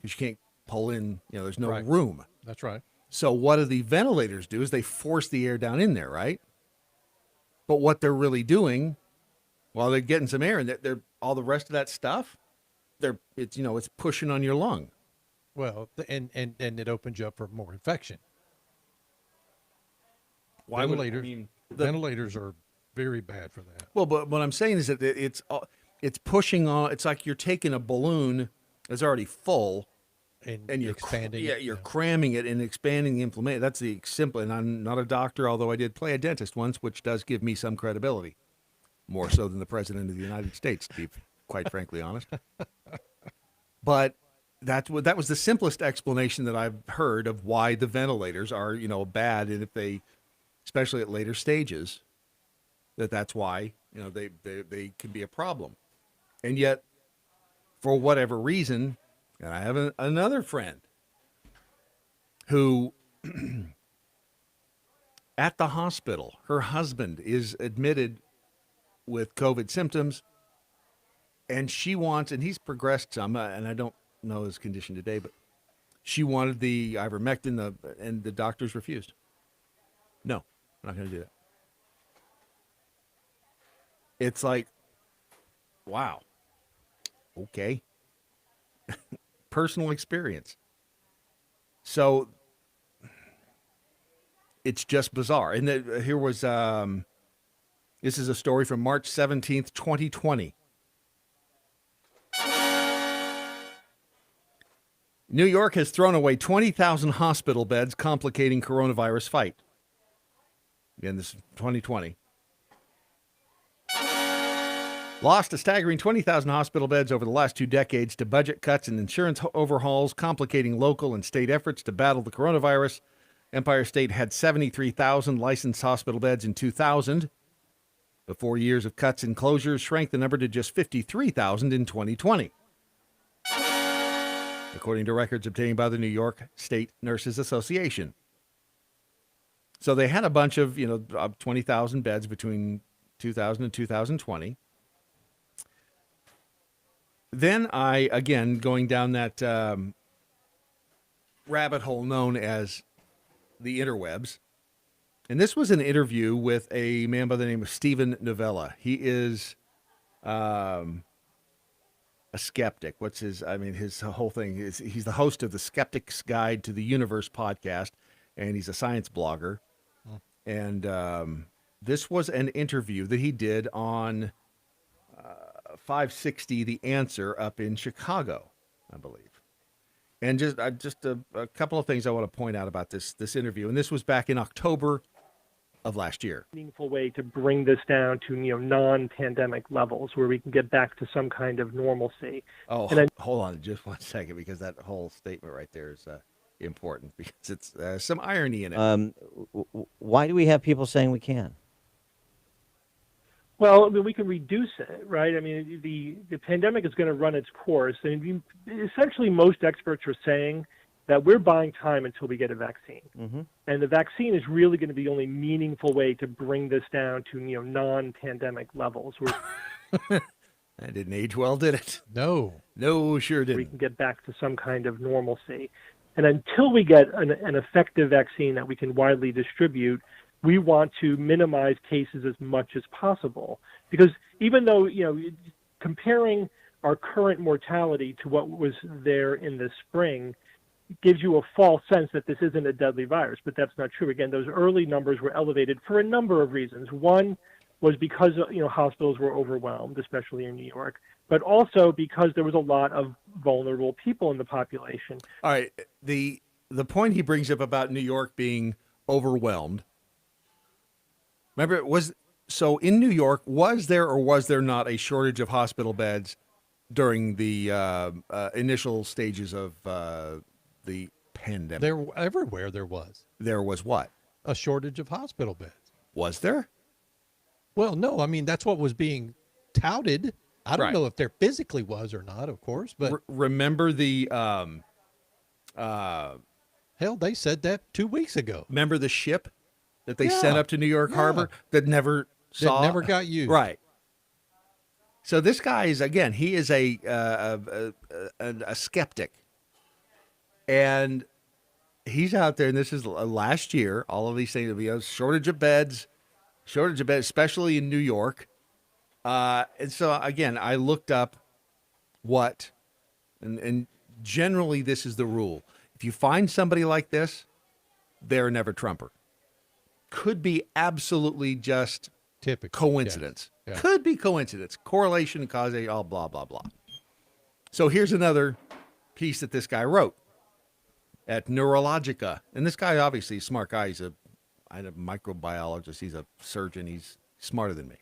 because you can't pull in, there's no room. That's right. So what do the ventilators do is they force the air down in there, right? But what they're really doing while they're getting some air and they're all the rest of that stuff, it's pushing on your lung. Well, and it opens you up for more infection. Why ventilators are very bad for that. Well, but what I'm saying is that it's pushing on. It's like you're taking a balloon that's already full, and you're expanding. You're cramming it and expanding the inflammation. That's the simple. And I'm not a doctor, although I did play a dentist once, which does give me some credibility, more so than the president of the United States, to be quite frankly honest. But that was the simplest explanation that I've heard of why the ventilators are bad, and if they, especially at later stages, that's why they can be a problem. And yet, for whatever reason, and I have another friend who at the hospital, her husband is admitted with COVID symptoms, And she wants, and he's progressed some, and I don't know his condition today, but she wanted the ivermectin, and the doctors refused. No, I'm not going to do that. It's like, wow. Okay. Personal experience. So it's just bizarre. And here was, this is a story from March 17th, 2020. New York has thrown away 20,000 hospital beds complicating coronavirus fight. Again, this is 2020. Lost a staggering 20,000 hospital beds over the last 2 decades to budget cuts and insurance overhauls, complicating local and state efforts to battle the coronavirus. Empire State had 73,000 licensed hospital beds in 2000. But 4 years of cuts and closures shrank the number to just 53,000 in 2020. According to records obtained by the New York State Nurses Association. So they had a bunch of, 20,000 beds between 2000 and 2020. Then I, again, going down that rabbit hole known as the interwebs. And this was an interview with a man by the name of Steven Novella. He is a skeptic. His whole thing is he's the host of the Skeptic's Guide to the Universe podcast, and he's a science blogger. And this was an interview that he did on 560 The Answer up in Chicago, I believe. And just a couple of things I want to point out about this interview. And this was back in October of last year. Meaningful way to bring this down to non-pandemic levels where we can get back to some kind of normalcy. Oh, hold on just one second, because that whole statement right there is important, because it's some irony in it. Why do we have people saying we can? Well, I mean, we can reduce it, right? I mean, the pandemic is going to run its course. And essentially, most experts are saying that we're buying time until we get a vaccine. Mm-hmm. And the vaccine is really going to be the only meaningful way to bring this down to, non-pandemic levels. That didn't age well, did it? No, sure didn't. We can get back to some kind of normalcy. And until we get an effective vaccine that we can widely distribute, we want to minimize cases as much as possible. Because even though, comparing our current mortality to what was there in the spring gives you a false sense that this isn't a deadly virus, but that's not true. Again, those early numbers were elevated for a number of reasons. One was because, hospitals were overwhelmed, especially in New York, but also because there was a lot of vulnerable people in the population. All right. The point he brings up about New York being overwhelmed, remember, so in New York, was there or was there not a shortage of hospital beds during the initial stages of the pandemic? Everywhere there was. There was what? A shortage of hospital beds. Was there? Well, no, I mean, that's what was being touted. I don't Right. know if there physically was or not, of course, but remember the hell, they said that 2 weeks ago. remember the ship that they Yeah. sent up to New York Harbor that never never got used. Right. So this guy is, again, he is a skeptic, and he's out there. And this is last year. All of these things, shortage of beds, especially in New York. And so again, I looked up what, and generally this is the rule. If you find somebody like this, they're never Trumper. Could be absolutely just typical coincidence. Yes. Yeah. Could be coincidence. Correlation, causation, all blah, blah, blah. So here's another piece that this guy wrote at Neurologica. And this guy, obviously, a smart guy. He's a microbiologist. He's a surgeon. He's smarter than me.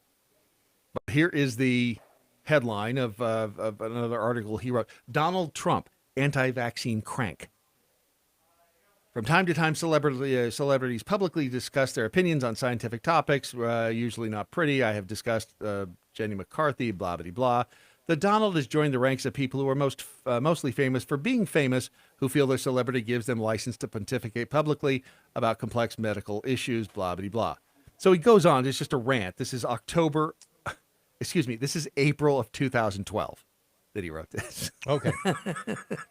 But here is the headline of another article he wrote. Donald Trump, anti-vaccine crank. From time to time, celebrities publicly discuss their opinions on scientific topics, usually not pretty. I have discussed Jenny McCarthy, blah, blah, blah. The Donald has joined the ranks of people who are mostly famous for being famous, who feel their celebrity gives them license to pontificate publicly about complex medical issues, blah, blah, blah. So he goes on. It's just a rant. This is October Excuse me. This is April of 2012 that he wrote this. Okay.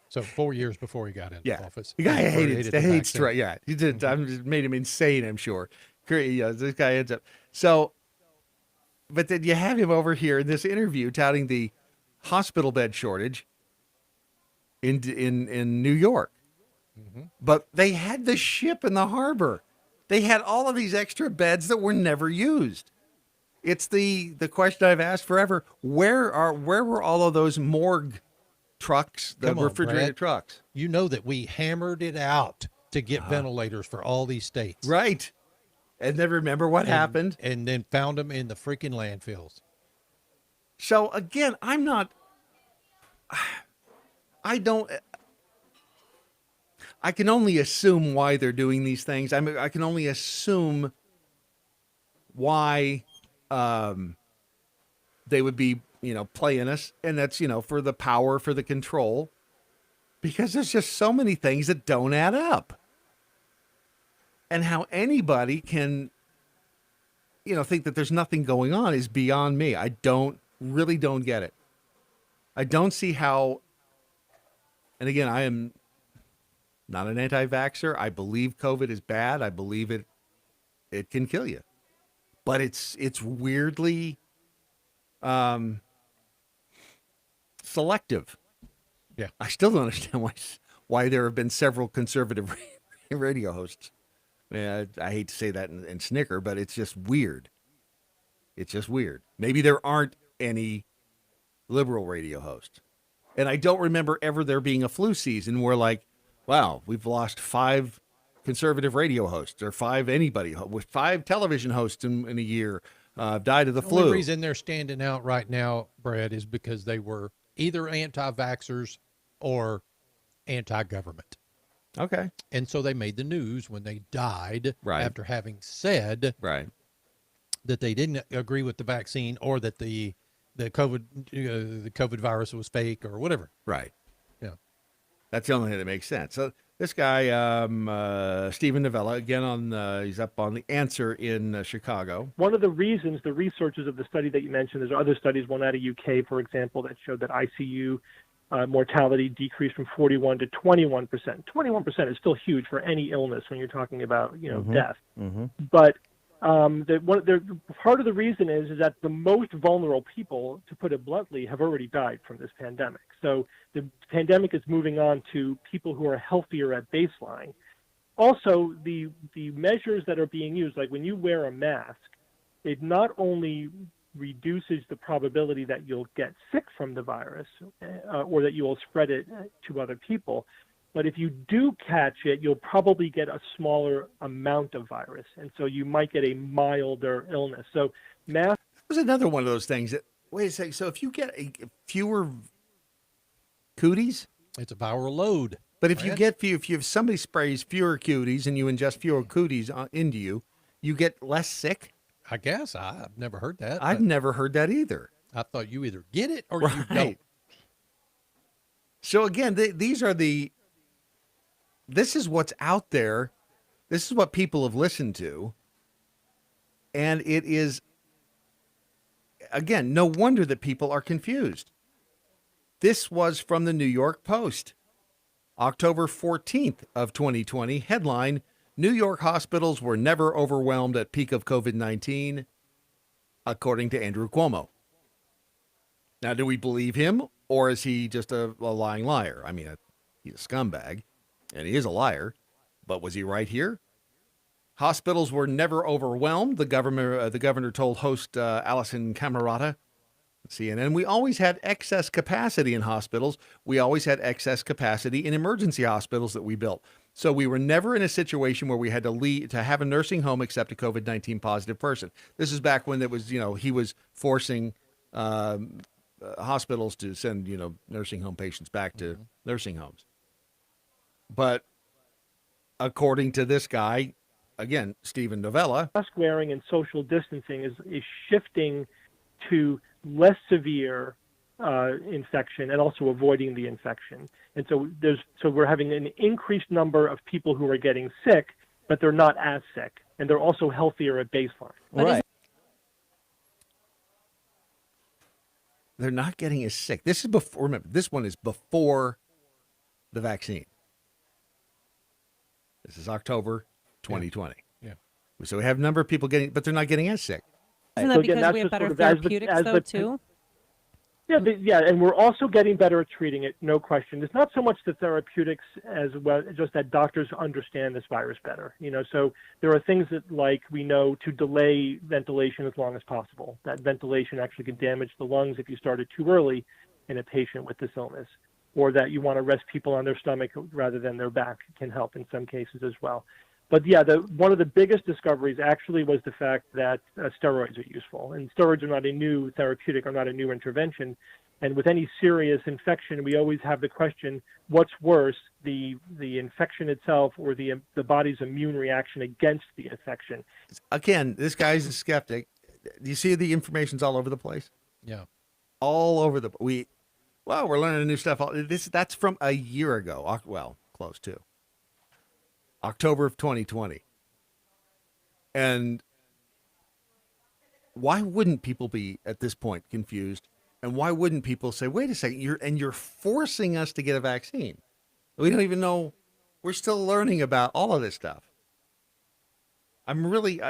So 4 years before he got into Yeah. office. The guy Or hates the vaccine. strike. Yeah. He did. I just made him insane, I'm sure. This guy ends up. So, but then you have him over here in this interview touting the hospital bed shortage in New York. But they had the ship in the harbor. They had all of these extra beds that were never used. It's the question I've asked forever. Where were all of those morgue trucks, the Come on, refrigerated Brad. trucks? You know that we hammered it out to get ventilators for all these states. Right. And then remember what happened. And then found them in the freaking landfills. So again, I can only assume why they're doing these things. I can only assume why they would be, playing us. And that's, for the power, for the control. Because there's just so many things that don't add up. And how anybody can, think that there's nothing going on is beyond me. I really don't get it. I don't see how, and again, I am not an anti-vaxxer. I believe COVID is bad. I believe it can kill you. But it's weirdly selective. Yeah. I still don't understand why there have been several conservative radio hosts. I hate to say that and snicker, but it's just weird. It's just weird. Maybe there aren't any liberal radio hosts. And I don't remember ever there being a flu season where like, wow, we've lost 5 conservative radio hosts or 5 television hosts in a year died of the flu. The only reason they're standing out right now, Brad, is because they were either anti-vaxxers or anti-government. Okay. And so they made the news when they died after having said that they didn't agree with the vaccine or that the COVID virus was fake or whatever. Right. Yeah. That's the only thing that makes sense. So this guy, Stephen Novella, again he's up on The Answer in Chicago. One of the reasons, the researchers of the study that you mentioned, there's other studies, one out of UK, for example, that showed that ICU mortality decreased from 41 to 21%. 21% is still huge for any illness when you're talking about, death. Mm-hmm. But part of the reason is that the most vulnerable people, to put it bluntly, have already died from this pandemic. So the pandemic is moving on to people who are healthier at baseline. Also, the measures that are being used, like when you wear a mask, it not only reduces the probability that you'll get sick from the virus or that you will spread it to other people, but if you do catch it, you'll probably get a smaller amount of virus, and so you might get a milder illness. So mask. There's another one of those things that, wait a second, so if you get fewer cooties? It's a viral load. But if if somebody sprays fewer cooties and you ingest fewer cooties into you, you get less sick? I guess. I've never heard that. I've never heard that either. I thought you either get it or you don't. So again, this is what's out there. This is what people have listened to. And it is, again, no wonder that people are confused. This was from the New York Post, October 14th of 2020. Headline, New York hospitals were never overwhelmed at peak of COVID-19, according to Andrew Cuomo. Now, do we believe him, or is he just a lying liar? I mean, he's a scumbag, and he is a liar, but was he right here? Hospitals were never overwhelmed, the governor told host Allison Camerata, CNN. We always had excess capacity in hospitals. We always had excess capacity in emergency hospitals that we built. So we were never in a situation where we had to have a nursing home accept a COVID-19 positive person. This is back when it was, he was forcing hospitals to send, nursing home patients back to nursing homes. But according to this guy, again, Stephen Novella, mask wearing and social distancing is shifting to less severe infection and also avoiding the infection. And so we're having an increased number of people who are getting sick, but they're not as sick, and they're also healthier at baseline. Right. They're not getting as sick. This is before. Remember, this one is before the vaccine. This is October 2020. Yeah. So we have a number of people getting, but they're not getting as sick. Isn't So that again, because that's we have just better sort of as the- therapeutics, as though, the- too? Yeah, and we're also getting better at treating it, no question. It's not so much the therapeutics as well, just that doctors understand this virus better. So there are things that, like, we know to delay ventilation as long as possible. That ventilation actually can damage the lungs if you start it too early in a patient with this illness, or that you want to rest people on their stomach rather than their back can help in some cases as well. But yeah, one of the biggest discoveries actually was the fact that steroids are useful, and steroids are not a new therapeutic or not a new intervention. And with any serious infection, we always have the question: what's worse, the infection itself or the body's immune reaction against the infection? Again, this guy's a skeptic. Do you see the information's all over the place? Yeah. All over we're learning new stuff. That's from a year ago. Well, close to October of 2020. And why wouldn't people be at this point confused? And why wouldn't people say, "Wait a second, you're forcing us to get a vaccine"? We don't even know. We're still learning about all of this stuff. I'm really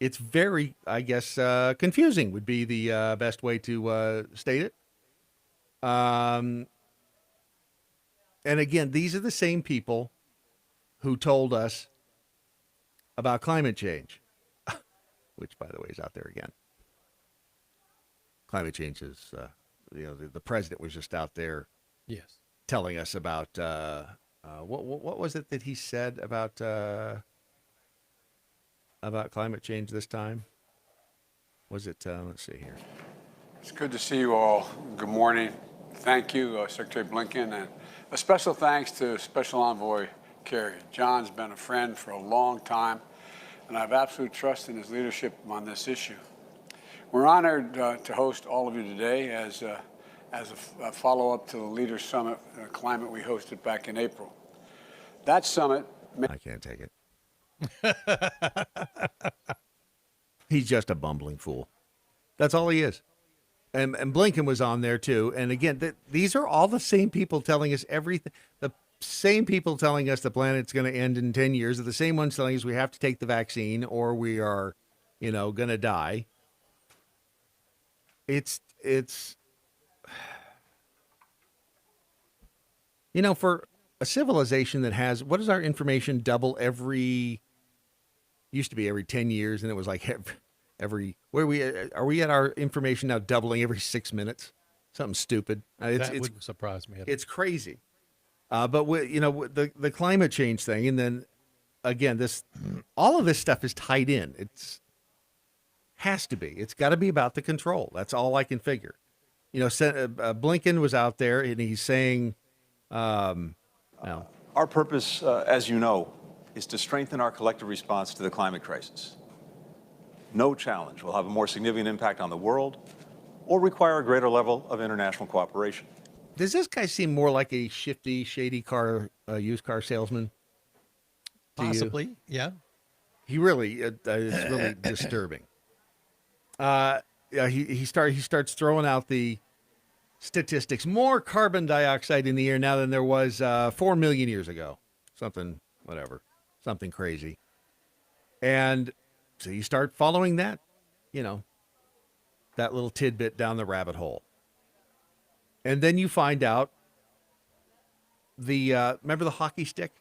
it's very, I guess, confusing would be the best way to state it. And again, these are the same people who told us about climate change, which, by the way, is out there again. Climate change is, the president was just out there, yes, telling us about what was it that he said about climate change this time? Was it? Let's see here. It's good to see you all. Good morning. Thank you, Secretary Blinken, and a special thanks to Special Envoy Kerry. John's been a friend for a long time, and I have absolute trust in his leadership on this issue. We're honored to host all of you today as a follow-up to the Leaders Summit Climate we hosted back in April. That summit... I can't take it. He's just a bumbling fool. That's all he is. And Blinken was on there too. And again, these are all the same people telling us everything. The same people telling us the planet's going to end in 10 years are the same ones telling us we have to take the vaccine or we are, going to die. It's for a civilization that has, what is our information double used to be every 10 years, and it was like are we at our information now doubling every 6 minutes? Something stupid. That wouldn't surprise me. It's crazy. But the climate change thing, and then again, all of this stuff is tied in. Has to be. It's got to be about the control. That's all I can figure. Blinken was out there and he's saying, Our purpose, as you know, is to strengthen our collective response to the climate crisis. No challenge will have a more significant impact on the world or require a greater level of international cooperation. Does this guy seem more like a shifty, shady used car salesman? Possibly, yeah. He really, it's really disturbing. He starts throwing out the statistics. More carbon dioxide in the air now than there was 4 million years ago. Something crazy. And so you start following that, that little tidbit down the rabbit hole. And then you find out remember the hockey stick?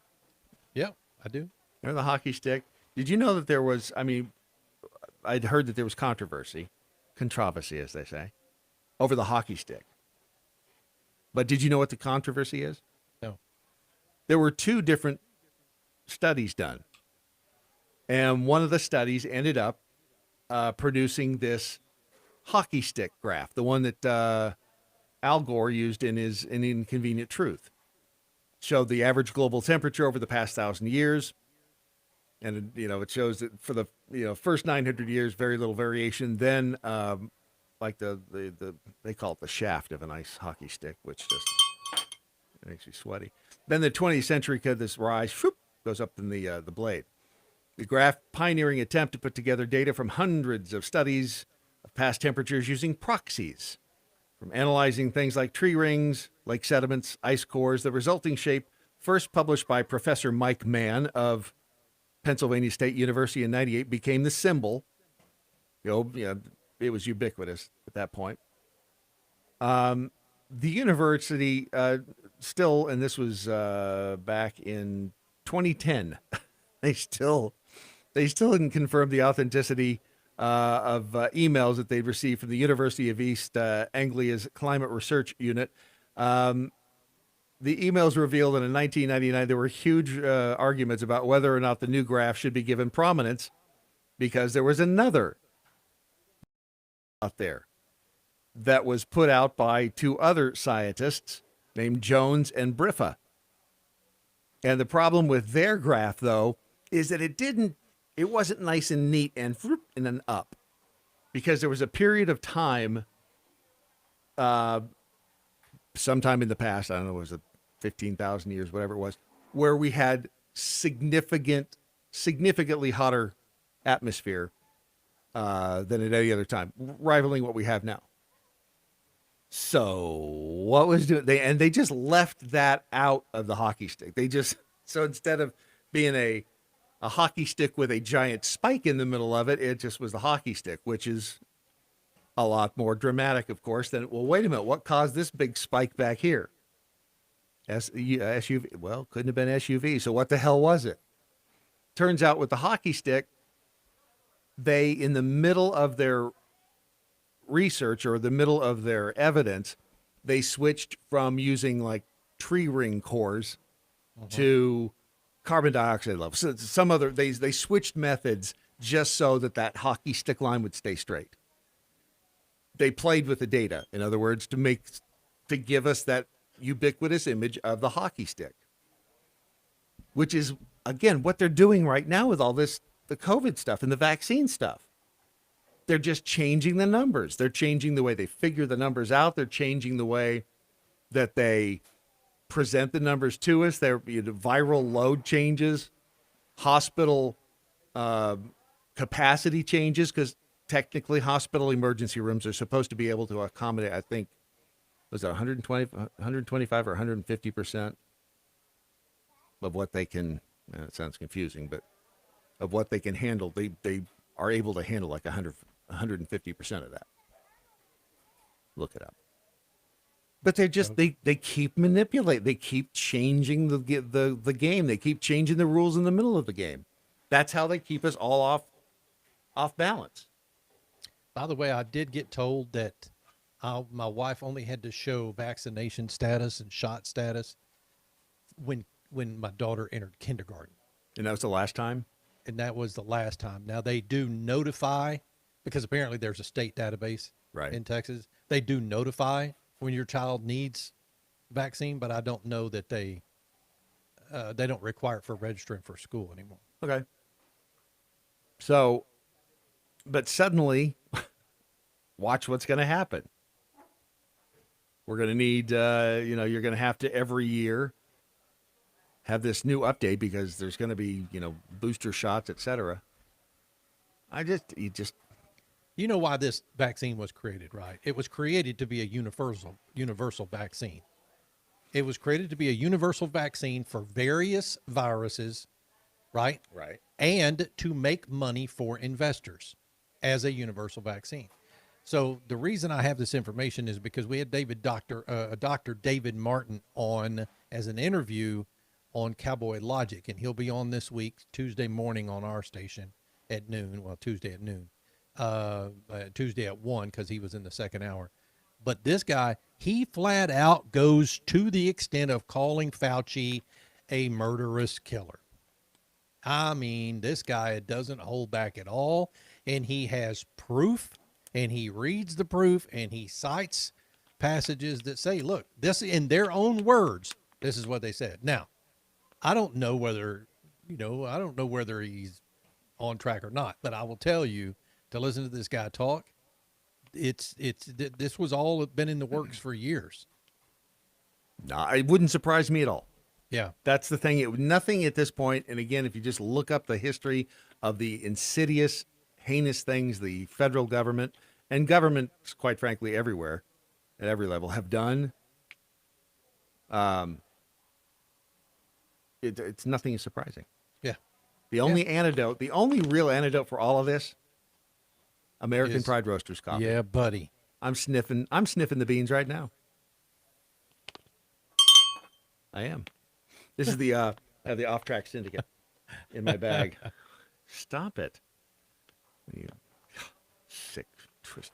Yeah, I do. Remember the hockey stick? Did you know that there was, I'd heard that there was controversy as they say, over the hockey stick. But did you know what the controversy is? No. There were 2 different studies done. And one of the studies ended up producing this hockey stick graph, the one that Al Gore used in his Inconvenient Truth. Showed the average global temperature over the past 1,000 years. And, it shows that for the, first 900 years, very little variation. Then, like they call it the shaft of an ice hockey stick, which just makes you sweaty. Then the 20th century, this rise goes up in the blade. The graph pioneering attempt to put together data from hundreds of studies of past temperatures using proxies, from analyzing things like tree rings, lake sediments, ice cores. The resulting shape, first published by Professor Mike Mann of Pennsylvania State University in 98, became the symbol. It was ubiquitous at that point. The university still, and this was back in 2010, they still hadn't confirmed the authenticity of emails that they'd received from the University of East Anglia's Climate Research Unit. The emails revealed that in 1999 there were huge arguments about whether or not the new graph should be given prominence because there was another out there that was put out by two other scientists named Jones and Briffa. And the problem with their graph, though, is that it wasn't nice and neat and then up, because there was a period of time, sometime in the past, I don't know, was it 15,000 years, whatever it was, where we had significantly hotter atmosphere than at any other time, rivaling what we have now. So what was doing? They just left that out of the hockey stick. So instead of being a hockey stick with a giant spike in the middle of it, it just was the hockey stick, which is a lot more dramatic, of course, than, well, wait a minute, what caused this big spike back here? SUV, well, couldn't have been SUV. So what the hell was it? Turns out with the hockey stick, they, in the middle of their research or the middle of their evidence, they switched from using like tree ring cores to carbon dioxide levels. So some other, they switched methods just so that hockey stick line would stay straight. They played with the data, in other words, to give us that ubiquitous image of the hockey stick, which is, again, what they're doing right now with all this, the COVID stuff and the vaccine stuff. They're just changing the numbers. They're changing the way they figure the numbers out. They're changing the way that they present the numbers to us. Their viral load changes, hospital capacity changes, because technically hospital emergency rooms are supposed to be able to accommodate, I think, was it 125 or 150% of what they can, it sounds confusing, but of what they can handle. They are able to handle like 150% of that. Look it up. But they keep manipulating. They keep changing the game. They keep changing the rules in the middle of the game. That's how they keep us all off balance. By the way, I did get told that my wife only had to show vaccination status and shot status when my daughter entered kindergarten. And that was the last time? And that was the last time. Now, they do notify, because apparently there's a state database in Texas. They do notify when your child needs vaccine, but I don't know that they don't require it for registering for school anymore. Okay. So, but suddenly, watch what's going to happen. We're going to need, you're going to have to every year have this new update because there's going to be, booster shots, et cetera. You know why this vaccine was created, right? It was created to be a universal vaccine. It was created to be a universal vaccine for various viruses, right? Right. And to make money for investors as a universal vaccine. So the reason I have this information is because we had Dr. David Martin on as an interview on Cowboy Logic, and he'll be on this week, Tuesday morning on our station at noon. Well, Tuesday at noon. Tuesday at 1, because he was in the second hour. But this guy, he flat out goes to the extent of calling Fauci a murderous killer. I mean, this guy doesn't hold back at all, and he has proof, and he reads the proof, and he cites passages that say, look, this, in their own words, this is what they said. Now, I don't know whether he's on track or not, but I will tell you, to listen to this guy talk, this was all been in the works for years. No, it wouldn't surprise me at all. Yeah. That's the thing. Nothing at this point. And again, if you just look up the history of the insidious, heinous things the federal government and governments, quite frankly, everywhere at every level have done, it's nothing is surprising. Yeah. The only antidote, the only real antidote for all of this, American Is- Pride Roasters coffee. Yeah, buddy. I'm sniffing the beans right now. I am. This is I have the off-track syndicate in my bag. Stop it. You sick twist.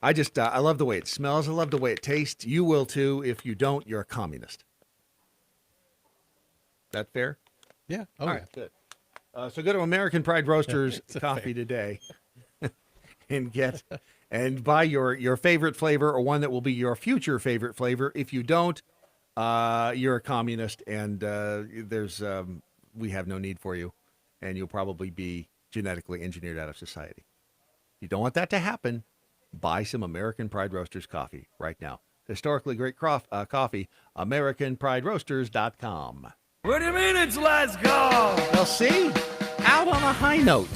I love the way it smells. I love the way it tastes. You will too. If you don't, you're a communist. That fair? Yeah. Oh, All yeah. right, good. So go to American Pride Roasters It's a coffee today and buy your favorite flavor or one that will be your future favorite flavor. If you don't, you're a communist and we have no need for you and you'll probably be genetically engineered out of society. If you don't want that to happen, buy some American Pride Roasters coffee right now. Historically great coffee, AmericanPrideRoasters.com. What do you mean it's let's go? Well, see, out on a high note.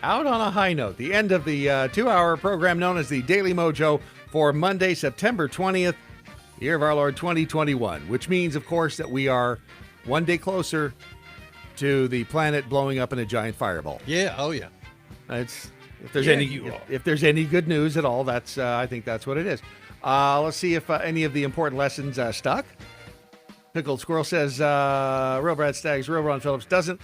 Out on a high note. The end of the 2-hour program known as the Daily Mojo for Monday, September 20th, year of our Lord 2021, which means, of course, that we are one day closer to the planet blowing up in a giant fireball. Yeah. Oh, yeah. If there's any good news at all, that's I think that's what it is. Let's see if any of the important lessons stuck. Pickled Squirrel says, real Brad Staggs, real Ron Phillips, doesn't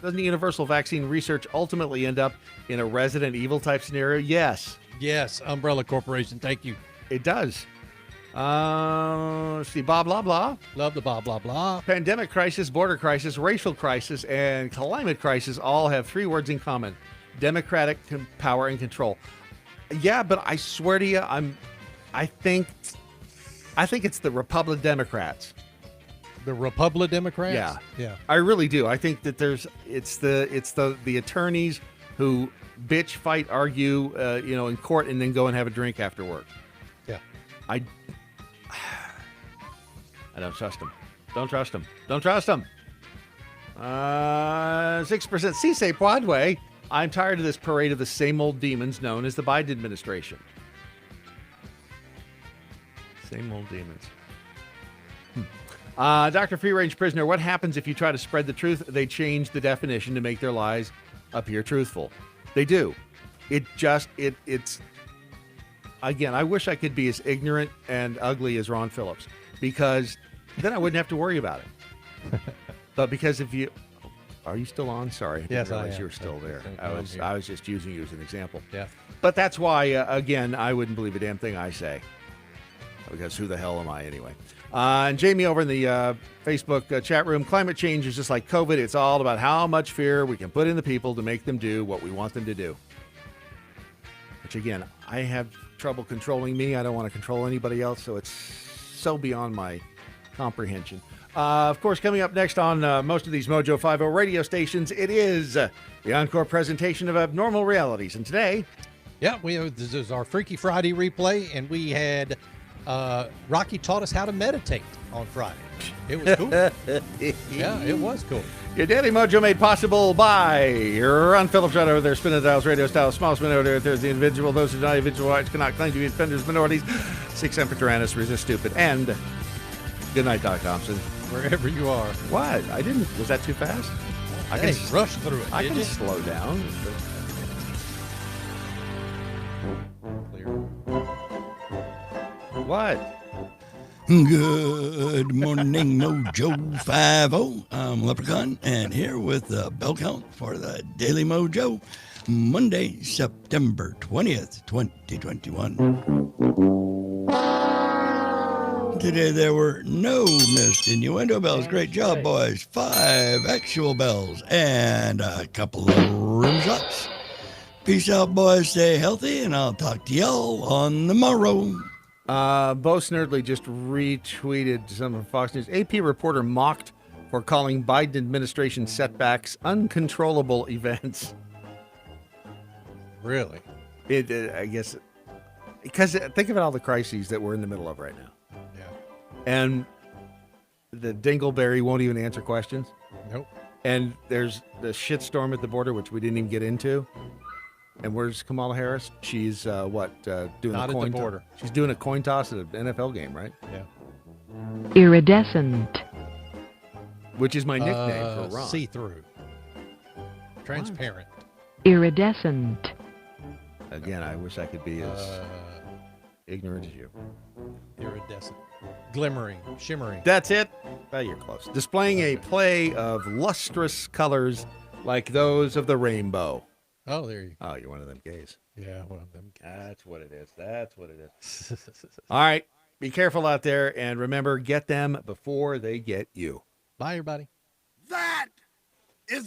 universal vaccine research ultimately end up in a Resident Evil type scenario? Yes. Yes. Umbrella Corporation. Thank you. It does. Let's see, blah, blah, blah. Love the blah, blah, blah. Pandemic crisis, border crisis, racial crisis, and climate crisis all have 3 words in common. Democratic power and control. Yeah, but I swear to you, I think it's the Republican Democrats. The Republican Democrats? Yeah. Yeah. I really do. I think that it's the attorneys who bitch, fight, argue, in court and then go and have a drink after work. Yeah. I don't trust them. Don't trust them. Don't trust them. 6%. Si se puede. I'm tired of this parade of the same old demons known as the Biden administration. Same old demons. Dr. Free Range Prisoner, what happens if you try to spread the truth? They change the definition to make their lies appear truthful. They do. It's again, I wish I could be as ignorant and ugly as Ron Phillips, because then I wouldn't have to worry about it. But because are you still on? Sorry, I didn't Yes, I realize am. you were still there. I'm here. I was just using you as an example. Yeah. But that's why, again, I wouldn't believe a damn thing I say. Because who the hell am I anyway? And Jamie over in the Facebook chat room, climate change is just like COVID. It's all about how much fear we can put in the people to make them do what we want them to do. Which, again, I have trouble controlling me. I don't want to control anybody else, so it's so beyond my comprehension. Of course, coming up next on most of these Mojo 50 radio stations, it is the encore presentation of Abnormal Realities. And today... Yeah, this is our Freaky Friday replay, and we had... Rocky taught us how to meditate on Friday. It was cool. Yeah, it was cool. Your Daily Mojo made possible by Ron Phillips right over there, spinning dials, radio style, smallest minority over there is the individual. Those who deny individual rights cannot claim to be offenders, minorities. 6 Emperor Tyrannus, resist stupid. And good night, Doc Thompson. Wherever you are. What? I didn't. Was that too fast? I Hey, rush through it. I did can you? slow down. What? Good morning, Mojo 50. I'm Leprechaun, and here with the bell count for the Daily Mojo, Monday, September 20th, 2021. Today there were no missed innuendo bells. Great job, boys. 5 actual bells and a couple of rim shots. Peace out, boys. Stay healthy, and I'll talk to y'all on the morrow. Bo Snerdley just retweeted some of Fox News. AP reporter mocked for calling Biden administration setbacks uncontrollable events. Really? I guess, because think about all the crises that we're in the middle of right now. Yeah. And the dingleberry won't even answer questions. Nope. And there's the shitstorm at the border, which we didn't even get into. And where's Kamala Harris? She's doing Not a coin at the border. She's doing a coin toss at an NFL game, right? Yeah. Iridescent. Which is my nickname for Ron. See-through. Transparent. Iridescent. Again, I wish I could be as ignorant as you. Iridescent. Glimmering. Shimmering. That's it. Well, you're close. Displaying a play of lustrous colors like those of the rainbow. Oh, there you go. Oh, you're one of them gays. Yeah, one of them. That's what it is. That's what it is. All right. Be careful out there. And remember, get them before they get you. Bye, everybody. That is the